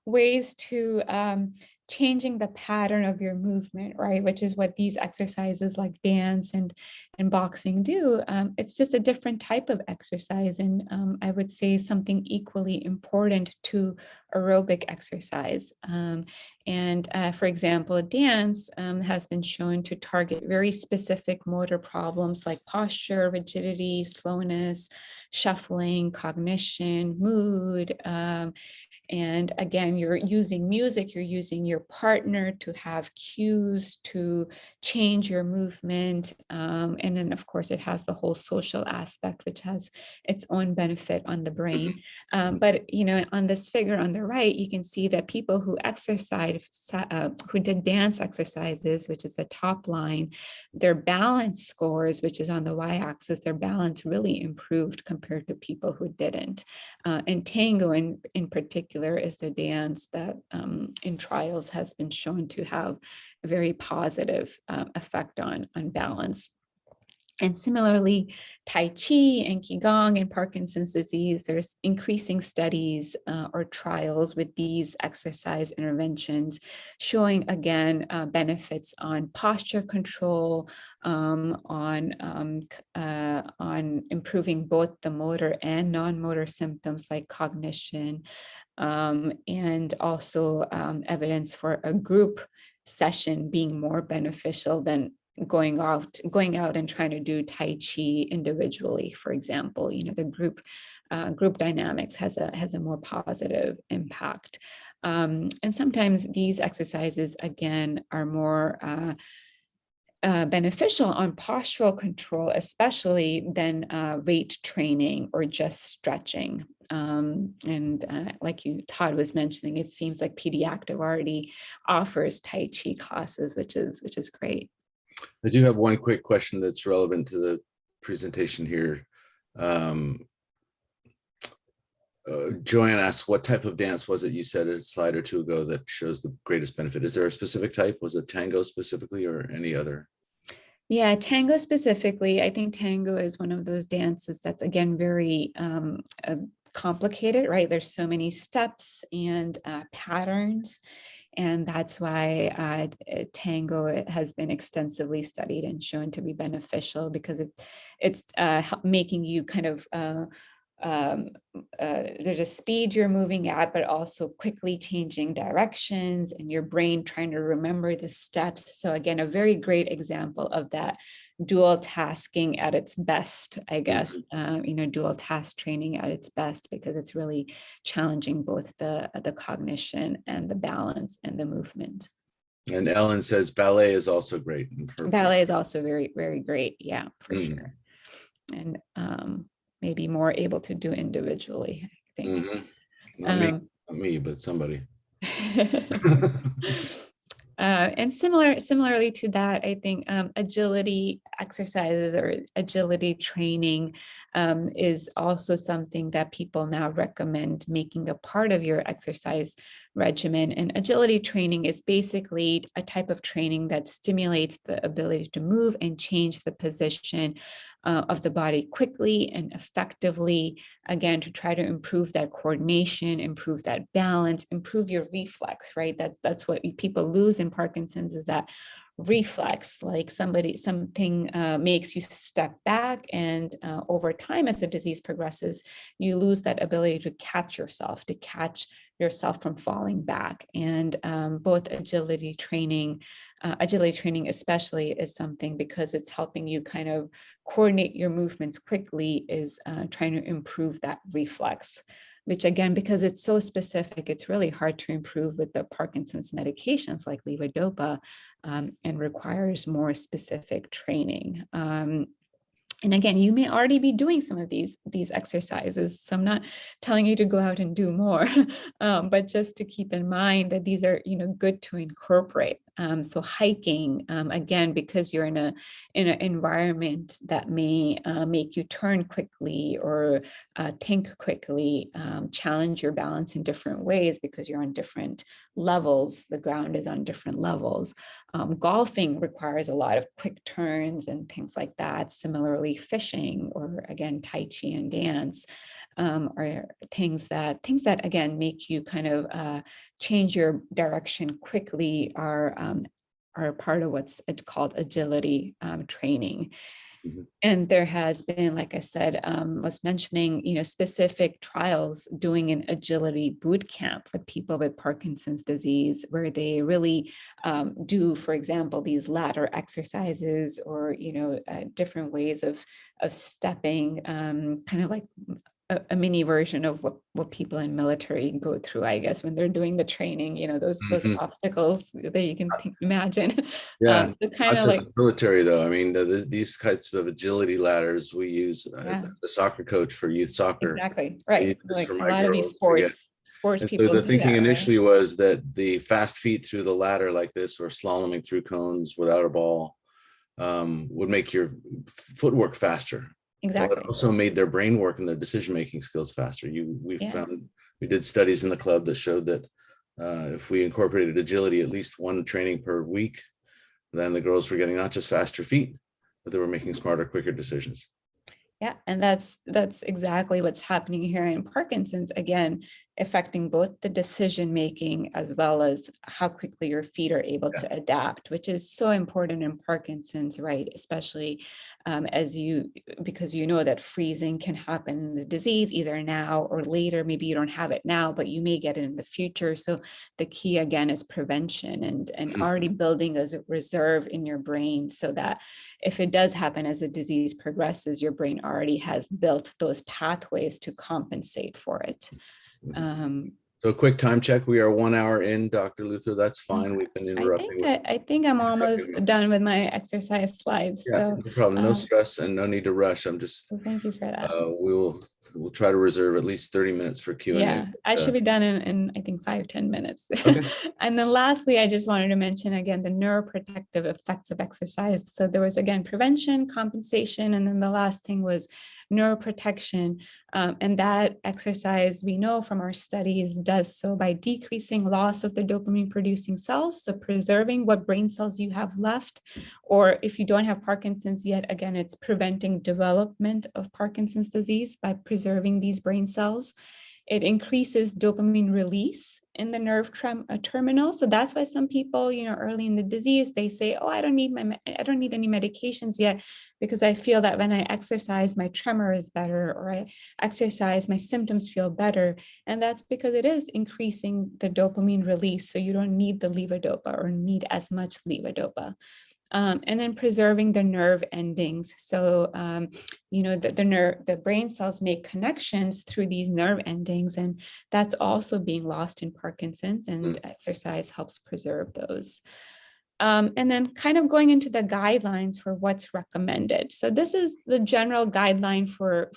ways to changing the pattern of your movement, right? Which is what these exercises like dance and boxing do. It's just a different type of exercise. And I would say something equally important to aerobic exercise. For example, dance has been shown to target very specific motor problems like posture, rigidity, slowness, shuffling, cognition, mood. And again, you're using music, you're using your partner to have cues to change your movement. And then of course it has the whole social aspect, which has its own benefit on the brain. But you know, on this figure on the right, you can see that people who who did dance exercises, which is the top line, their balance scores, which is on the y-axis, their balance really improved compared to people who didn't. And tango in particular is the dance that in trials has been shown to have a very positive effect on balance. And similarly, Tai Chi and Qigong and Parkinson's disease, there's increasing studies or trials with these exercise interventions showing, again, benefits on posture control, on improving both the motor and non-motor symptoms like cognition, and also evidence for a group session being more beneficial than going out and trying to do Tai Chi individually, for example. You know, the group dynamics has a more positive impact. And sometimes these exercises, again, are more beneficial on postural control, especially than weight training or just stretching. Like Todd was mentioning, it seems like Pediactive already offers Tai Chi classes, which is great. I do have one quick question that's relevant to the presentation here. Joanne asks, what type of dance was it you said a slide or two ago that shows the greatest benefit? Is there a specific type? Was it tango specifically or any other? Yeah, tango specifically. I think tango is one of those dances that's, again, very complicated, right? There's so many steps and patterns. And that's why tango has been extensively studied and shown to be beneficial, because it's making you kind of there's a speed you're moving at, but also quickly changing directions and your brain trying to remember the steps. So again, a very great example of that dual tasking at its best, I guess, dual task training at its best, because it's really challenging both the cognition and the balance and the movement. And Ellen says ballet is also great. Ballet is also very, very great. Yeah, for sure. And maybe more able to do individually, I think. Not me, but somebody. And similarly to that, I think agility exercises or agility training is also something that people now recommend making a part of your exercise regimen. And agility training is basically a type of training that stimulates the ability to move and change the position of the body quickly and effectively, again, to try to improve that coordination, improve that balance, improve your reflex, right? That's what people lose in Parkinson's, is that reflex, like something makes you step back, and over time, as the disease progresses, you lose that ability to catch yourself from falling back. And both agility training especially, is something, because it's helping you kind of coordinate your movements quickly, is trying to improve that reflex, which again, because it's so specific, it's really hard to improve with the Parkinson's medications like levodopa, and requires more specific training. And again, you may already be doing some of these exercises, so I'm not telling you to go out and do more, but just to keep in mind that these are, good to incorporate. So hiking, again, because you're in an environment that may make you turn quickly or think quickly, challenge your balance in different ways because you're on different levels. The ground is on different levels. Golfing requires a lot of quick turns and things like that. Similarly, fishing, or again, Tai Chi and dance, are things that again make you kind of change your direction quickly, are part of it's called agility training. And there has been, like I said, was mentioning, specific trials doing an agility boot camp with people with Parkinson's disease, where they really do, for example, these ladder exercises, or, different ways of stepping, kind of like a mini version of what people in military go through, I guess, when they're doing the training, those obstacles that you can imagine. Yeah, So kind not of just like military though. I mean, these types of agility ladders we use as a soccer coach for youth soccer. exactly right. Like For a my lot of these girls. sports And people so the do thinking that, right? initially was that the fast feet through the ladder like this, or slaloming through cones without a ball, would make your footwork faster. Well, Exactly. it also made their brain work and their decision-making skills faster. We did studies in the club that showed that if we incorporated agility, at least one training per week, then the girls were getting not just faster feet, but they were making smarter, quicker decisions. Yeah, and that's exactly what's happening here in Parkinson's, again, affecting both the decision making as well as how quickly your feet are able to adapt, which is so important in Parkinson's, right? Especially because that freezing can happen in the disease either now or later. Maybe you don't have it now, but you may get it in the future. So the key again is prevention and already building a reserve in your brain, so that if it does happen as the disease progresses, your brain already has built those pathways to compensate for it. So a quick time check. We are 1 hour in, Dr. Luther. That's fine. We've been interrupting. I think I'm almost done with my exercise slides. Yeah, so no problem. No stress and no need to rush. I'm just, thank you for that. we'll try to reserve at least 30 minutes for Q&A. Yeah, I should be done in I think 5-10 minutes. Okay. And then lastly, I just wanted to mention again the neuroprotective effects of exercise. So there was again prevention, compensation, and then the last thing was neuroprotection. And that exercise, we know from our studies, does so by decreasing loss of the dopamine producing cells, so preserving what brain cells you have left. Or if you don't have Parkinson's yet, again, it's preventing development of Parkinson's disease by preserving these brain cells. It increases dopamine release in the nerve terminal. So that's why some people, early in the disease, they say, oh, I don't need any medications yet, because I feel that when I exercise, my tremor is better, or I exercise, my symptoms feel better. And that's because it is increasing the dopamine release. So you don't need the levodopa or need as much levodopa. And then preserving the nerve endings. So, the brain cells make connections through these nerve endings, and that's also being lost in Parkinson's, and exercise helps preserve those. And then kind of going into the guidelines for what's recommended. So this is the general guideline for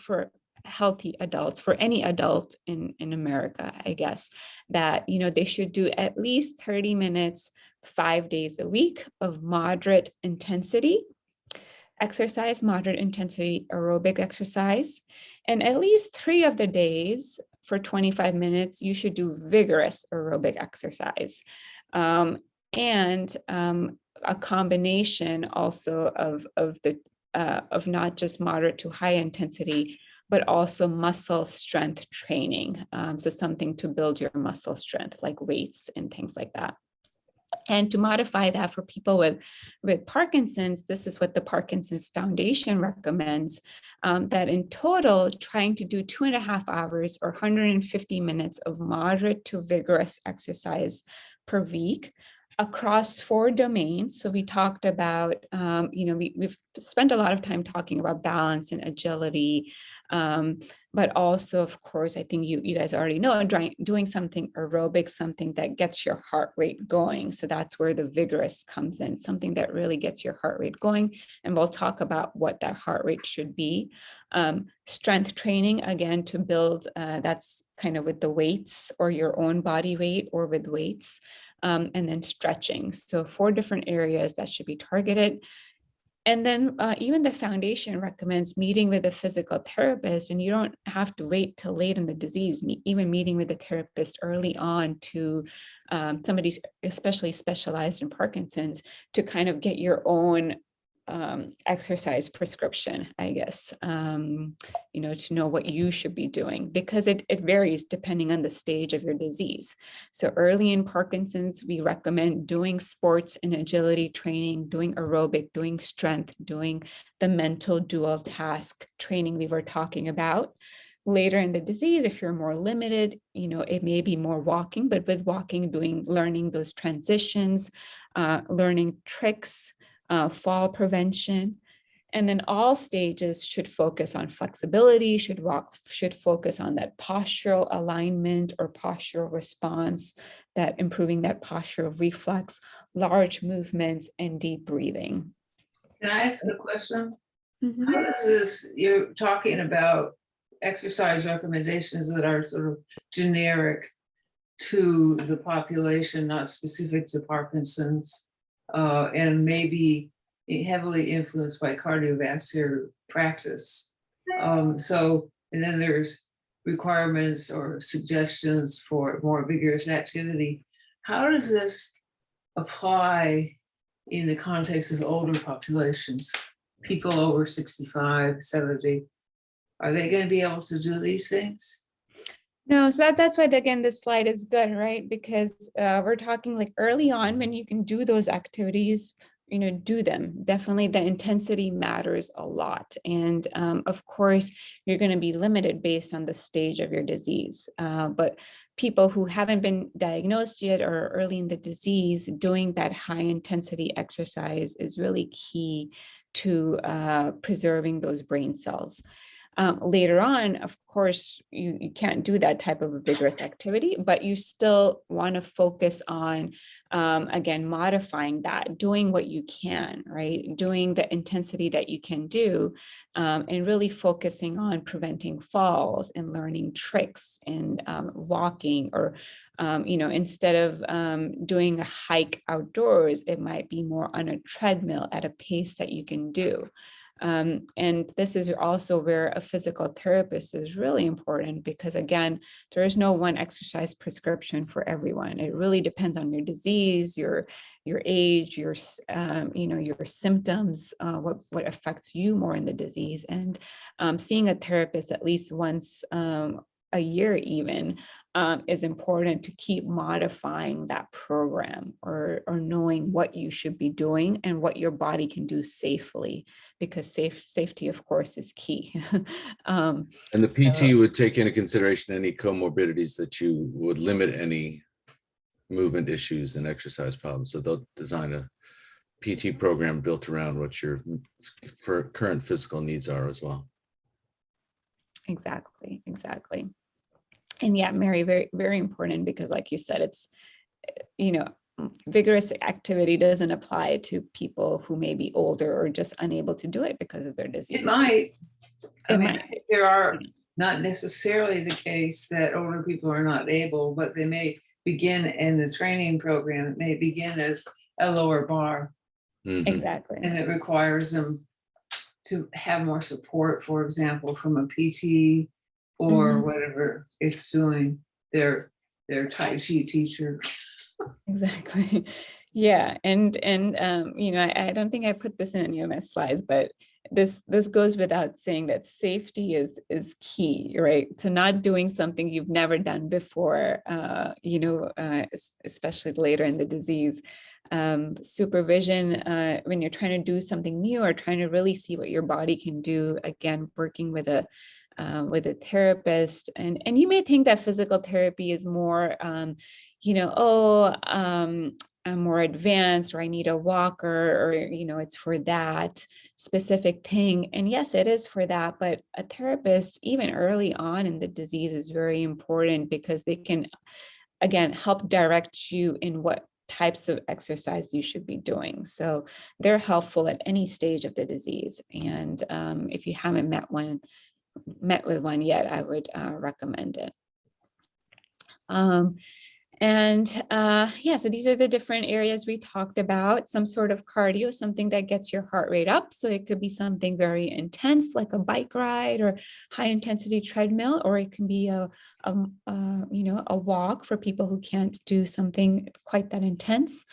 healthy adults, for any adult in America, I guess, that, they should do at least 30 minutes, 5 days a week of moderate intensity exercise, moderate intensity aerobic exercise. And at least 3 of the days for 25 minutes, you should do vigorous aerobic exercise. And a combination also of not just moderate to high intensity, but also muscle strength training. So something to build your muscle strength, like weights and things like that. And to modify that for people with Parkinson's, this is what the Parkinson's Foundation recommends, that in total, trying to do 2.5 hours or 150 minutes of moderate to vigorous exercise per week across 4 domains. So we talked about, we've spent a lot of time talking about balance and agility, but also, of course, I think you guys already know, doing something aerobic, something that gets your heart rate going. So that's where the vigorous comes in, something that really gets your heart rate going. And we'll talk about what that heart rate should be. Strength training, again, to build, that's kind of with the weights or your own body weight or with weights. And then stretching. So 4 different areas that should be targeted. And then even the foundation recommends meeting with a physical therapist, and you don't have to wait till late in the disease, even meeting with a therapist early on to somebody especially specialized in Parkinson's, to kind of get your own exercise prescription, I guess, to know what you should be doing, because it varies depending on the stage of your disease. So early in Parkinson's, we recommend doing sports and agility training, doing aerobic, doing strength, doing the mental dual task training we were talking about. Later in the disease, if you're more limited, it may be more walking, but with walking, learning those transitions, learning tricks, fall prevention. And then all stages should focus on flexibility, should focus on that postural alignment or postural response, that improving that postural reflex, large movements, and deep breathing. Can I ask a question? Mm-hmm. How does this, you're talking about exercise recommendations that are sort of generic to the population, not specific to Parkinson's, and maybe heavily influenced by cardiovascular practice. And then there's requirements or suggestions for more vigorous activity. How does this apply in the context of older populations, people over 65, 70? Are they going to be able to do these things? No, so that's why, again, this slide is good, right? Because we're talking like early on when you can do those activities, do them. Definitely the intensity matters a lot. And of course, you're going to be limited based on the stage of your disease. But people who haven't been diagnosed yet or early in the disease, doing that high intensity exercise is really key to preserving those brain cells. Later on, of course, you can't do that type of a vigorous activity, but you still want to focus on, again, modifying that, doing what you can, right? Doing the intensity that you can do, and really focusing on preventing falls and learning tricks and walking, or, instead of doing a hike outdoors, it might be more on a treadmill at a pace that you can do. And this is also where a physical therapist is really important, because again, there is no one exercise prescription for everyone. It really depends on your disease, your age, your symptoms, what affects you more in the disease. And seeing a therapist at least once a year even, is important to keep modifying that program, or knowing what you should be doing and what your body can do safely, because safety, of course, is key. And the PT would take into consideration any comorbidities that you would limit any movement issues and exercise problems. So they'll design a PT program built around what your current physical needs are as well. Exactly. And yeah, Mary, very, very important, because like you said, it's, vigorous activity doesn't apply to people who may be older or just unable to do it because of their disease. It might. I mean, might. I think there are not necessarily the case that older people are not able, but they may begin in the training program. It may begin as a lower bar. Mhm. Exactly. And it requires them to have more support, for example, from a PT or whatever is doing their Tai Chi teacher. Exactly. Yeah. And I don't think I put this in any of my slides, but this goes without saying that safety is key, right? So not doing something you've never done before, especially later in the disease. Supervision, when you're trying to do something new or trying to really see what your body can do, again, working with a therapist. And you may think that physical therapy is more, I'm more advanced, or I need a walker, or, it's for that specific thing. And yes, it is for that, but a therapist, even early on in the disease, is very important, because they can, again, help direct you in what types of exercise you should be doing. So they're helpful at any stage of the disease. And if you haven't met with one yet, I would recommend it. So these are the different areas we talked about. Some sort of cardio, something that gets your heart rate up. So it could be something very intense, like a bike ride or high intensity treadmill, or it can be a walk for people who can't do something quite that intense.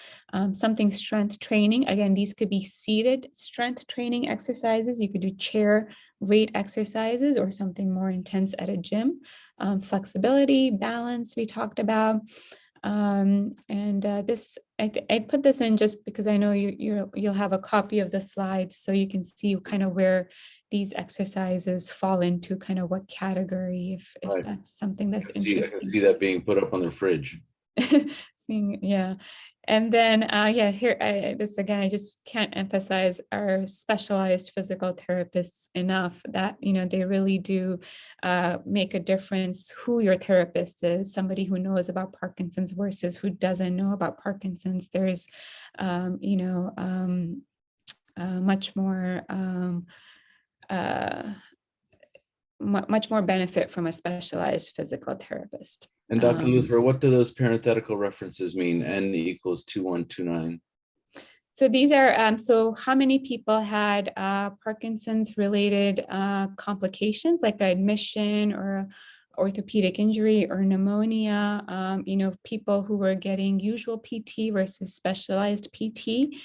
Something strength training. Again, these could be seated strength training exercises. You could do chair weight exercises, or something more intense at a gym. Flexibility, balance, we talked about. This, I put this in just because I know you'll have a copy of the slides, so you can see kind of where these exercises fall into, kind of what category, if Right. that's something that's I can interesting. see that being put up on their fridge. Yeah. And then, here, this again, I just can't emphasize our specialized physical therapists enough, that, they really do make a difference who your therapist is. Somebody who knows about Parkinson's versus who doesn't know about Parkinson's. There's, much more much more benefit from a specialized physical therapist. And Dr. Luther, what do those parenthetical references mean? N equals 2129. So these are, so how many people had Parkinson's related complications, like admission or orthopedic injury or pneumonia, people who were getting usual PT versus specialized PT.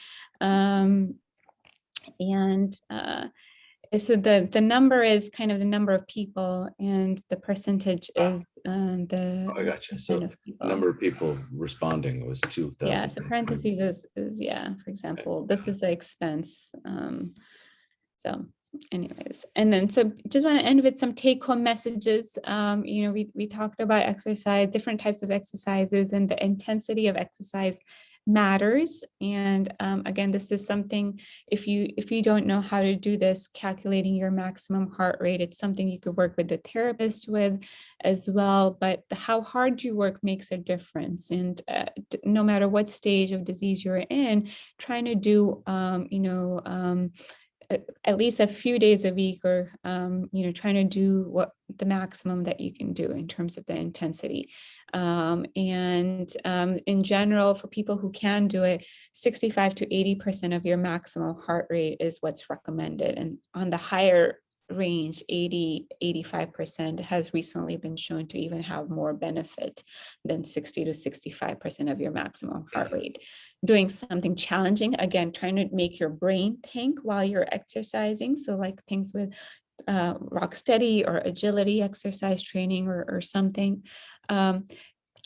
So the number is kind of the number of people, and the percentage is the. I gotcha. So number of people responding was 2,000. Yeah, so parentheses is for example, this is the expense. So anyways, and then, so just want to end with some take-home messages. We talked about exercise, different types of exercises, and the intensity of exercise matters. And again, this is something, if you don't know how to do this, calculating your maximum heart rate, it's something you could work with the therapist with as well. But how hard you work makes a difference. And no matter what stage of disease you're in, trying to do at least a few days a week, or trying to do what the maximum that you can do in terms of the intensity. In general, for people who can do it, 65 to 80% of your maximum heart rate is what's recommended. And on the higher range, 80-85% has recently been shown to even have more benefit than 60 to 65% of your maximum heart rate. Doing something challenging, again, trying to make your brain think while you're exercising. So like things with rock steady or agility exercise training or something.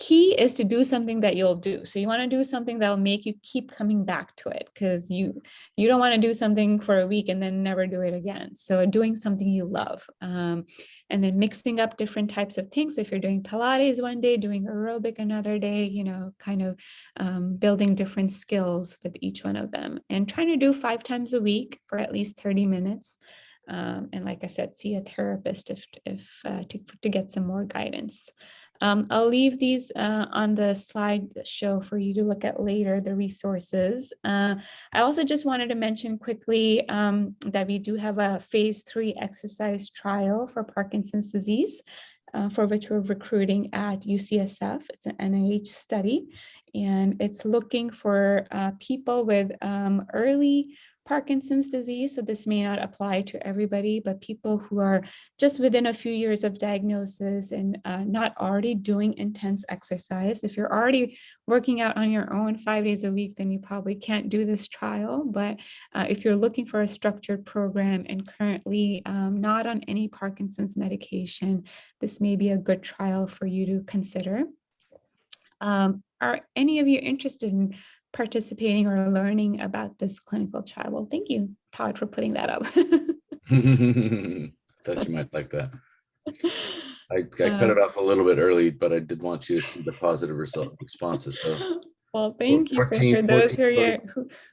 Key is to do something that you'll do. So you want to do something that will make you keep coming back to it, because you don't want to do something for a week and then never do it again. So doing something you love, and then mixing up different types of things. If you're doing Pilates one day, doing aerobic another day, kind of building different skills with each one of them, and trying to do 5 times a week for at least 30 minutes. And like I said, see a therapist if to get some more guidance. I'll leave these on the slide show for you to look at later, the resources. I also just wanted to mention quickly that we do have a phase 3 exercise trial for Parkinson's disease, for which we're recruiting at UCSF. It's an NIH study, and it's looking for people with early Parkinson's disease. So this may not apply to everybody, but people who are just within a few years of diagnosis and not already doing intense exercise. If you're already working out on your own 5 days a week, then you probably can't do this trial. But if you're looking for a structured program and currently not on any Parkinson's medication, this may be a good trial for you to consider. Are any of you interested in participating or learning about this clinical trial? Well, thank you, Todd, for putting that up. Thought you might like that. I cut it off a little bit early, but I did want you to see the positive responses. So, well, thank you 14, for those 14,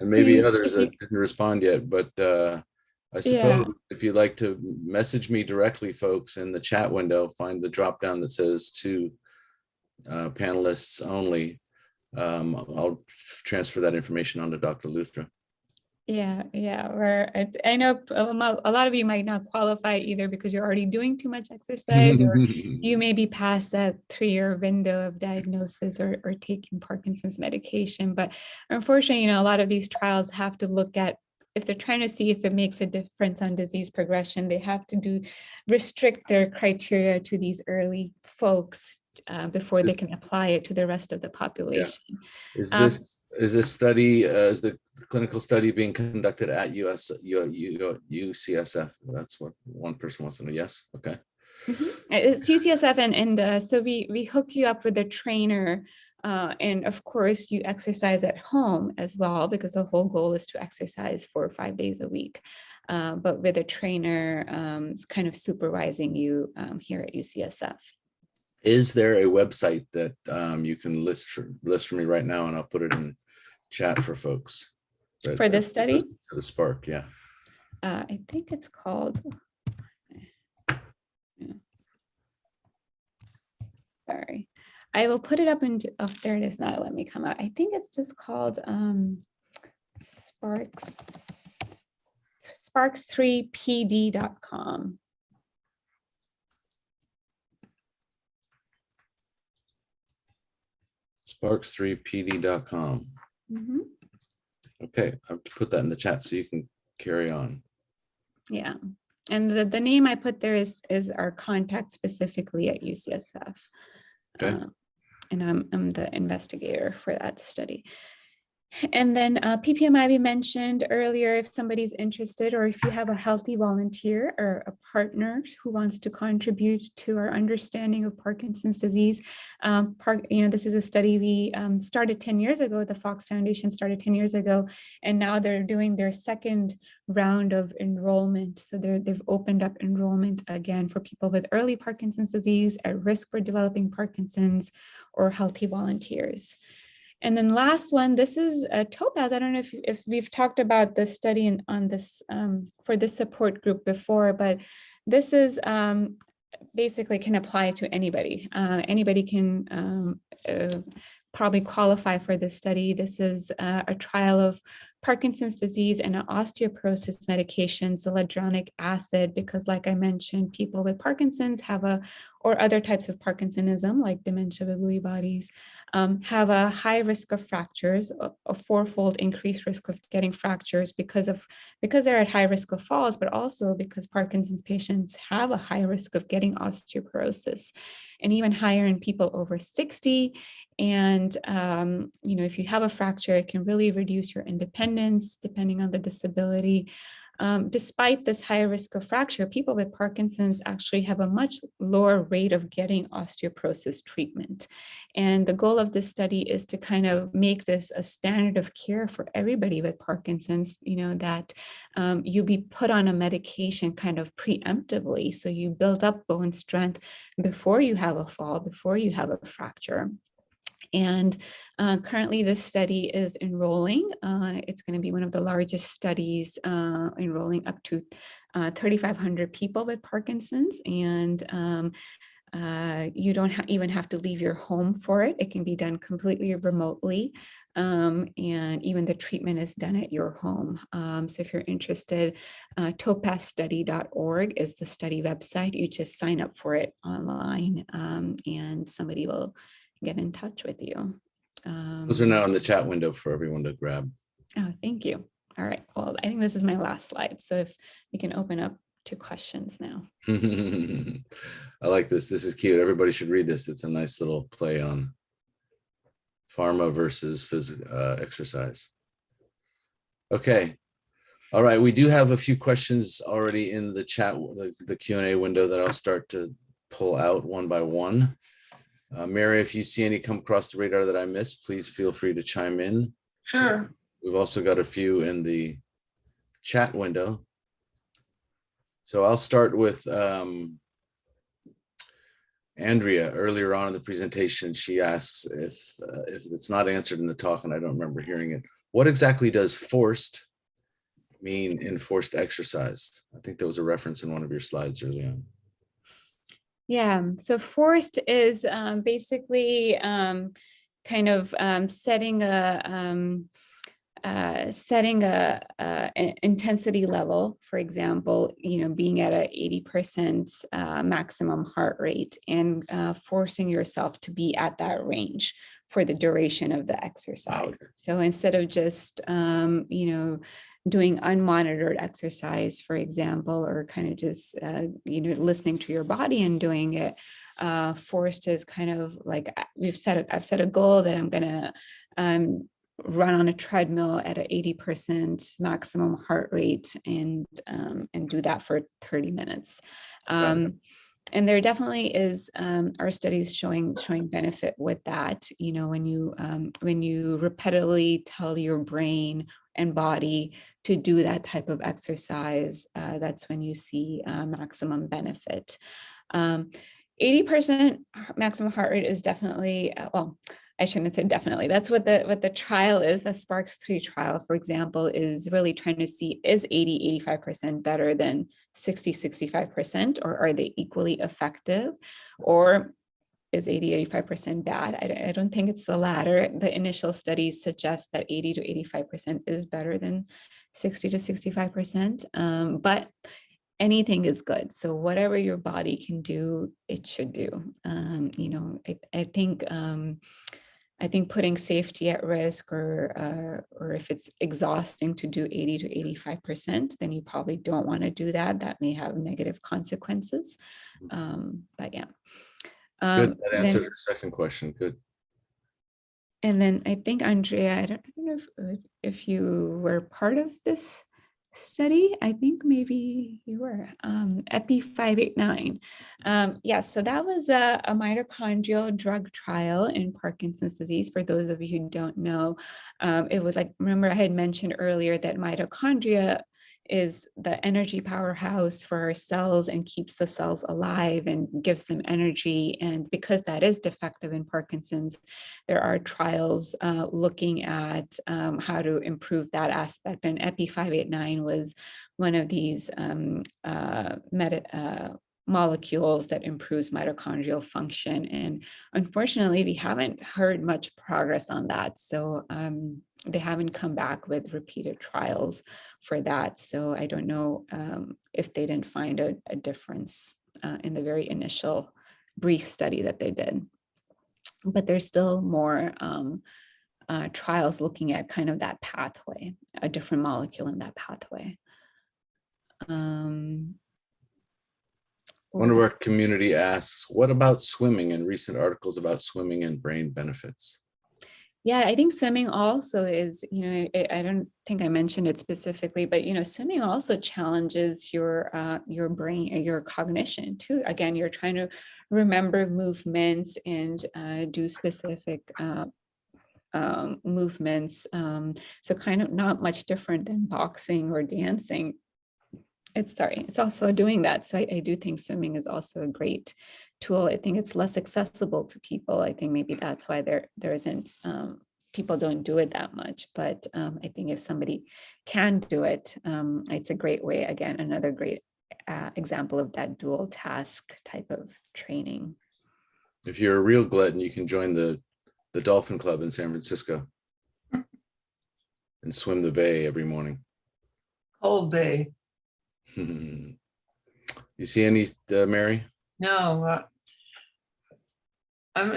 and maybe others that didn't respond yet, but I suppose if you'd like to message me directly, folks, in the chat window, find the drop down that says to panelists only. I'll transfer that information on to Dr. Luthra. Yeah. I know a lot of you might not qualify either because you're already doing too much exercise, or you may be past that 3-year window of diagnosis or taking Parkinson's medication. But unfortunately, a lot of these trials have to look at, if they're trying to see if it makes a difference on disease progression, they have to restrict their criteria to these early folks before they can apply it to the rest of the population. Yeah. Is this study, is the clinical study being conducted at UCSF? That's what one person wants to know. Yes. Okay. It's UCSF, and so we hook you up with a trainer, and of course you exercise at home as well, because the whole goal is to exercise 4 or 5 days a week, but with a trainer kind of supervising you here at UCSF. Is there a website that you can list for me right now, and I'll put it in chat for folks? For this study? To the Spark, yeah. I think it's called, sorry, I will put it up into, oh, there it is, now let me come out. I think it's just called sparks3pd.com. Sparks3pd.com. Okay, I'll put that in the chat so you can carry on. Yeah, and the name I put there is our contact specifically at UCSF. Okay. And I'm the investigator for that study. And then PPMI we mentioned earlier, if somebody's interested, or if you have a healthy volunteer or a partner who wants to contribute to our understanding of Parkinson's disease. This is a study we started 10 years ago. The Fox Foundation started 10 years ago, and now they're doing their second round of enrollment. So they've opened up enrollment again for people with early Parkinson's disease, at risk for developing Parkinson's, or healthy volunteers. And then last one, this is Topaz. I don't know if we've talked about this study on this for this support group before, but this is basically can apply to anybody. Anybody can probably qualify for this study. This is a trial of Parkinson's disease and an osteoporosis medication, zoledronic acid, because like I mentioned, people with Parkinson's or other types of Parkinsonism, like dementia with Lewy bodies, have a high risk of fractures, a 4-fold increased risk of getting fractures because they're at high risk of falls, but also because Parkinson's patients have a high risk of getting osteoporosis, and even higher in people over 60. And if you have a fracture, it can really reduce your independence depending on the disability. despite this high risk of fracture, people with Parkinson's actually have a much lower rate of getting osteoporosis treatment. And the goal of this study is to kind of make this a standard of care for everybody with Parkinson's, that you be put on a medication kind of preemptively. So you build up bone strength before you have a fall, before you have a fracture. And currently this study is enrolling. It's going to be one of the largest studies enrolling up to 3,500 people with Parkinson's. And you don't even have to leave your home for it. It can be done completely remotely. And even the treatment is done at your home. So if you're interested, topazstudy.org is the study website. You just sign up for it online and somebody will get in touch with you. Those are now in the chat window for everyone to grab. Oh, thank you. All right. Well, I think this is my last slide. So if you can open up to questions now. I like this. This is cute. Everybody should read this. It's a nice little play on pharma versus physical exercise. Okay. All right. We do have a few questions already in the chat, the Q&A window that I'll start to pull out one by one. Mary, if you see any come across the radar that I missed, please feel free to chime in. Sure. We've also got a few in the chat window. So I'll start with Andrea. Earlier on in the presentation, she asks if it's not answered in the talk, and I don't remember hearing it. What exactly does forced mean in forced exercise? I think there was a reference in one of your slides early on. Yeah, so forced is basically kind of setting an intensity level, for example, being at a 80% maximum heart rate and forcing yourself to be at that range for the duration of the exercise. Okay. So instead of just, doing unmonitored exercise, for example, or kind of just, listening to your body and doing it, forced is kind of like I've set a goal that I'm going to run on a treadmill at an 80% maximum heart rate and do that for 30 minutes. And there definitely is are studies showing benefit with that. When you repeatedly tell your brain and body to do that type of exercise, that's when you see maximum benefit. 80% maximum heart rate is definitely, well, I shouldn't say definitely. That's what the trial is. The SPARKS-3 trial, for example, is really trying to see, is 85% better than 65%, or are they equally effective? Or is 85% bad? I don't think it's the latter. The initial studies suggest that 80 to 85% is better than 60 to 65%. But anything is good. So whatever your body can do, it should do. I think putting safety at risk, or if it's exhausting to do 80 to 85%, then you probably don't want to do that. That may have negative consequences. But yeah. Good. That answers your second question. Good. And then I think, Andrea, I don't know if you were part of this study. I think maybe you were, EPI 589. Yeah, so that was a mitochondrial drug trial in Parkinson's disease. For those of you who don't know, it was like, remember I had mentioned earlier that mitochondria is the energy powerhouse for our cells and keeps the cells alive and gives them energy. And because that is defective in Parkinson's, there are trials looking at how to improve that aspect. And EPI 589 was one of these molecules that improves mitochondrial function. And unfortunately, we haven't heard much progress on that. So they haven't come back with repeated trials for that. So I don't know if they didn't find a difference in the very initial brief study that they did. But there's still more trials looking at kind of that pathway, a different molecule in that pathway. One of our community asks, what about swimming and recent articles about swimming and brain benefits? Yeah, I think swimming also is, I don't think I mentioned it specifically, but swimming also challenges your brain, your cognition too. Again, you're trying to remember movements and do specific movements. So kind of not much different than boxing or dancing. It's also doing that. So I do think swimming is also a great tool. I think it's less accessible to people. I think maybe that's why there isn't, people don't do it that much. But I think if somebody can do it, it's a great way. Again, another great example of that dual task type of training. If you're a real glutton, you can join the Dolphin Club in San Francisco and swim the bay every morning. Cold day. You see any, Mary? No.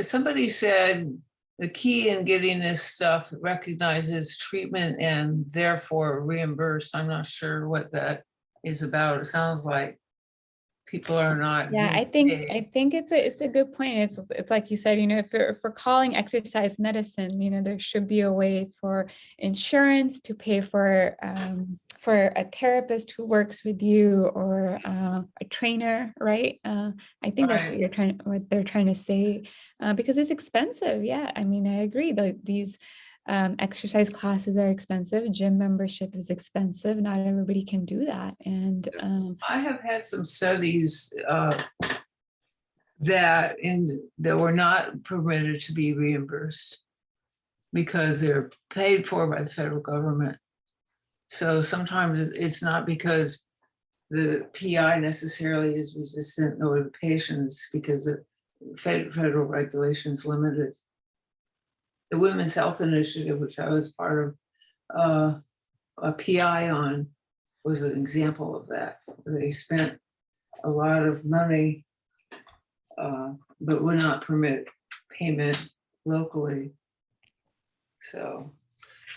Somebody said the key in getting this stuff recognizes treatment and therefore reimbursed. I'm not sure what that is about. It sounds like people are not. Yeah, I think it's a good point. It's like you said, if we're calling exercise medicine, there should be a way for insurance to pay for a therapist who works with you or a trainer, right? I think that's what they're trying to say, because it's expensive. Yeah, I mean, I agree. These exercise classes are expensive. Gym membership is expensive. Not everybody can do that. And I have had some studies that were not permitted to be reimbursed because they're paid for by the federal government. So sometimes it's not because the PI necessarily is resistant or the patients, because the federal regulations limited. The Women's Health Initiative, which I was part of, a PI on, was an example of that. They spent a lot of money, but would not permit payment locally. So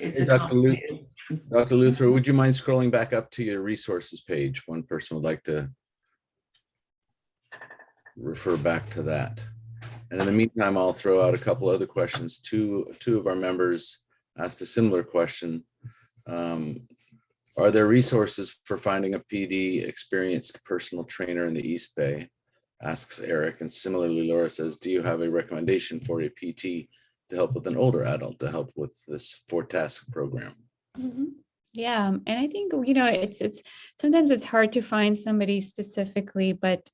it's Hey, a complicated. Dr. Luther, would you mind scrolling back up to your resources page? One person would like to refer back to that. And in the meantime, I'll throw out a couple other questions. Two of our members asked a similar question. Are there resources for finding a PD experienced personal trainer in the East Bay? Asks Eric. And similarly, Laura says, do you have a recommendation for a PT to help with an older adult to help with this 4-task program? Mm-hmm. Yeah, and I think it's sometimes it's hard to find somebody specifically, but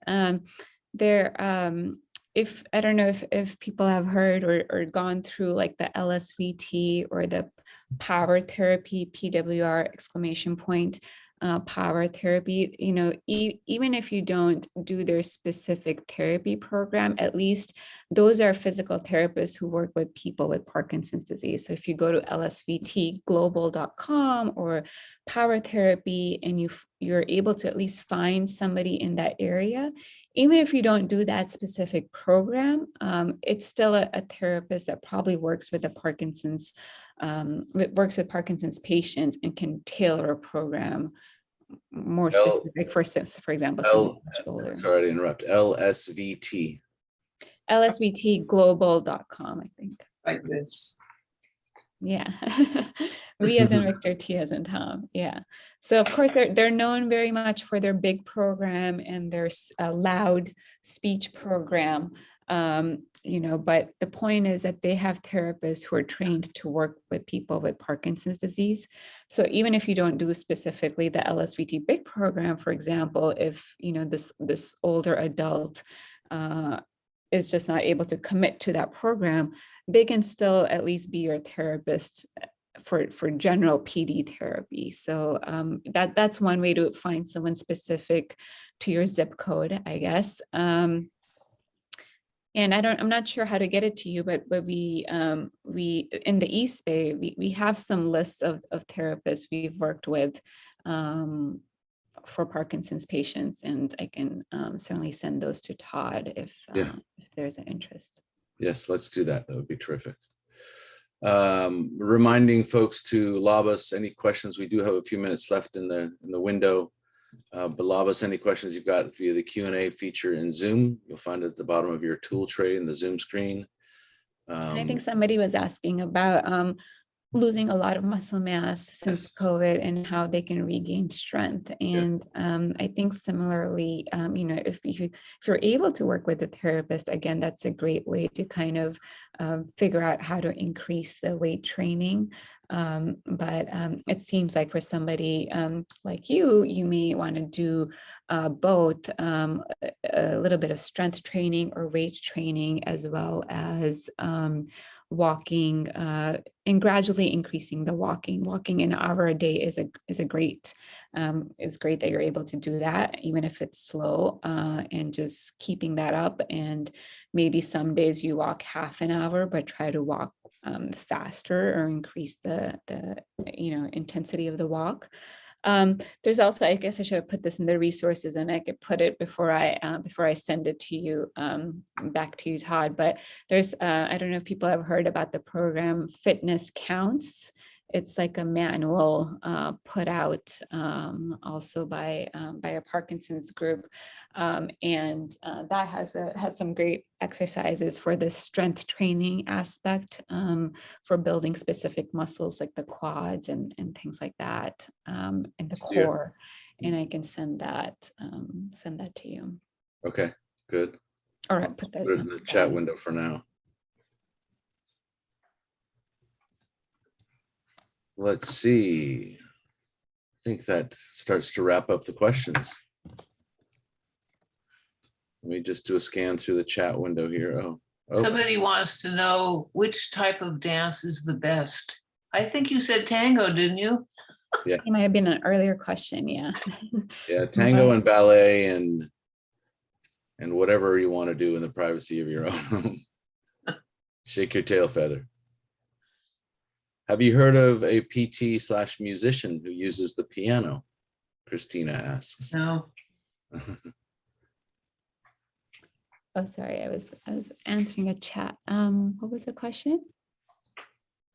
if I don't know if people have heard or gone through like the LSVT or the power therapy, PWR exclamation point, power therapy, even if you don't do their specific therapy program, at least those are physical therapists who work with people with Parkinson's disease. So if you go to lsvtglobal.com or power therapy and you're able to at least find somebody in that area, even if you don't do that specific program, it's still a therapist that probably works with Parkinson's patients and can tailor a program more specific for example, somebody much older. Sorry to interrupt. LSVT. lsvtglobal.com, I think. Like this. Yeah. V as in Victor, T as in Tom. Yeah. So of course they're known very much for their big program and their loud speech program. But the point is that they have therapists who are trained to work with people with Parkinson's disease. So even if you don't do specifically the LSVT big program, for example, if this older adult is just not able to commit to that program, they can still at least be your therapist for general PD therapy. So that's one way to find someone specific to your zip code, I guess. And I'm not sure how to get it to you, but we in the East Bay, we have some lists of therapists we've worked with for Parkinson's patients, and I can certainly send those to Todd if there's an interest. Yes, let's do that. That would be terrific. Reminding folks to lob us any questions. We do have a few minutes left in the window. But lob us any questions you've got via the Q&A feature in Zoom. You'll find it at the bottom of your tool tray in the Zoom screen. I think somebody was asking about losing a lot of muscle mass since Yes. COVID and how they can regain strength. And I think similarly, if you're able to work with a therapist, again, that's a great way to kind of figure out how to increase the weight training. But it seems like for somebody like you may want to do both a little bit of strength training or weight training, as well as walking and gradually increasing the walking. Walking an hour a day is a great. It's great that you're able to do that, even if it's slow, and just keeping that up. And maybe some days you walk half an hour, but try to walk faster or increase the intensity of the walk. There's also, I guess I should have put this in the resources, and I could put it before I send it to you, back to you, Todd. But there's I don't know if people have heard about the program Fitness Counts. It's like a manual put out also by a Parkinson's group, and that has some great exercises for the strength training aspect, for building specific muscles like the quads and things like that, and the core. And I can send that to you. Okay, good. All right, put that Put it in the chat window for now. Let's see. I think that starts to wrap up the questions. Let me just do a scan through the chat window here. Oh. Somebody wants to know which type of dance is the best. I think you said tango, didn't you? It might have been an earlier question, yeah. Yeah, tango and ballet and whatever you want to do in the privacy of your own home. Shake your tail feather. Have you heard of a PT/musician who uses the piano? Christina asks. No. Oh, sorry, I was answering a chat. What was the question?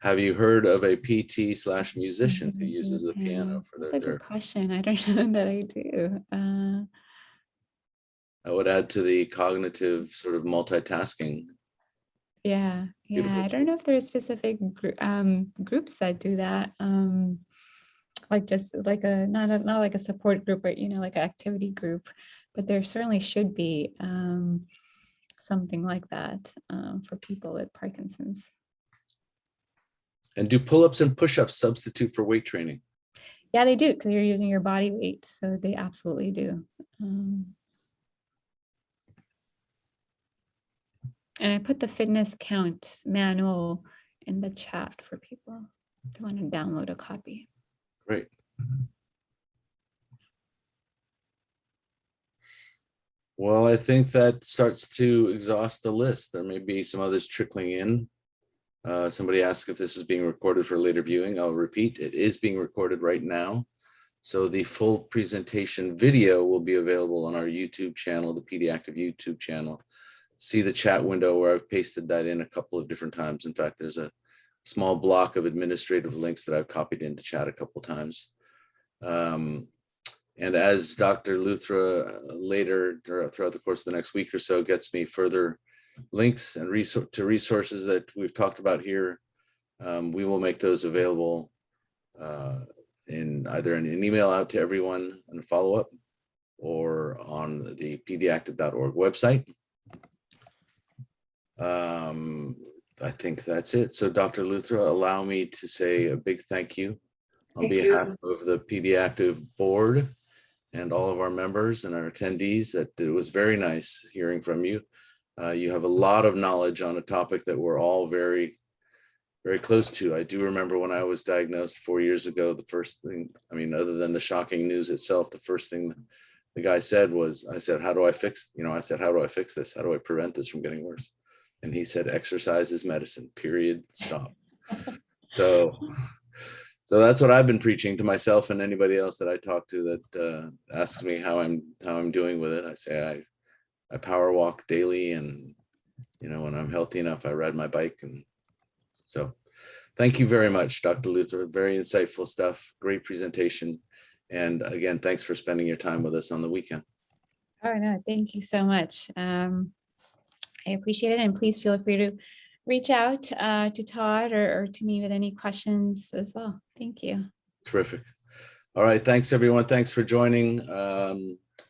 Have you heard of a PT/musician who uses the piano for That's their a good therapy? question. I don't know that I do. I would add to the cognitive sort of multitasking. Yeah. Beautiful. I don't know if there's specific groups that do that. Like just like not like a support group, but like an activity group. But there certainly should be something like that for people with Parkinson's. And do pull-ups and push-ups substitute for weight training? Yeah, they do, because you're using your body weight. So they absolutely do. And I put the fitness count manual in the chat for people who want to download a copy. Great. Well, I think that starts to exhaust the list. There may be some others trickling in. Somebody asked if this is being recorded for later viewing. I'll repeat, it is being recorded right now. So the full presentation video will be available on our YouTube channel, the PDactive YouTube channel. See the chat window where I've pasted that in a couple of different times. In fact, there's a small block of administrative links that I've copied into chat a couple times. And as Dr. Luthra later throughout the course of the next week or so gets me further links and resources that we've talked about here, we will make those available in either an email out to everyone and a follow-up, or on the pdactive.org website. I think that's it. So Dr. Luthra, allow me to say a big thank you on behalf of the PDactive board and all of our members and our attendees. That it was very nice hearing from you. You have a lot of knowledge on a topic that we're all very, very close to. I do remember when I was diagnosed 4 years ago, the first thing, I mean, other than the shocking news itself, the first thing the guy said was, I said, how do I fix, I said, how do I fix this? How do I prevent this from getting worse? And he said, exercise is medicine, period, stop. So that's what I've been preaching to myself and anybody else that I talk to that asks me how I'm doing with it. I say I power walk daily, and when I'm healthy enough, I ride my bike. And so thank you very much, Dr. Luthra. Very insightful stuff. Great presentation. And again, thanks for spending your time with us on the weekend. Oh no, thank you so much. I appreciate it, and please feel free to reach out to Todd or to me with any questions as well. Thank you. Terrific. All right. Thanks, everyone. Thanks for joining.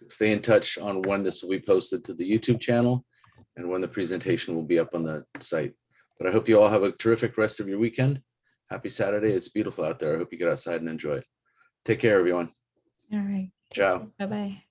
Stay in touch on when this will be posted to the YouTube channel and when the presentation will be up on the site. But I hope you all have a terrific rest of your weekend. Happy Saturday. It's beautiful out there. I hope you get outside and enjoy it. Take care, everyone. All right. Ciao. Bye-bye.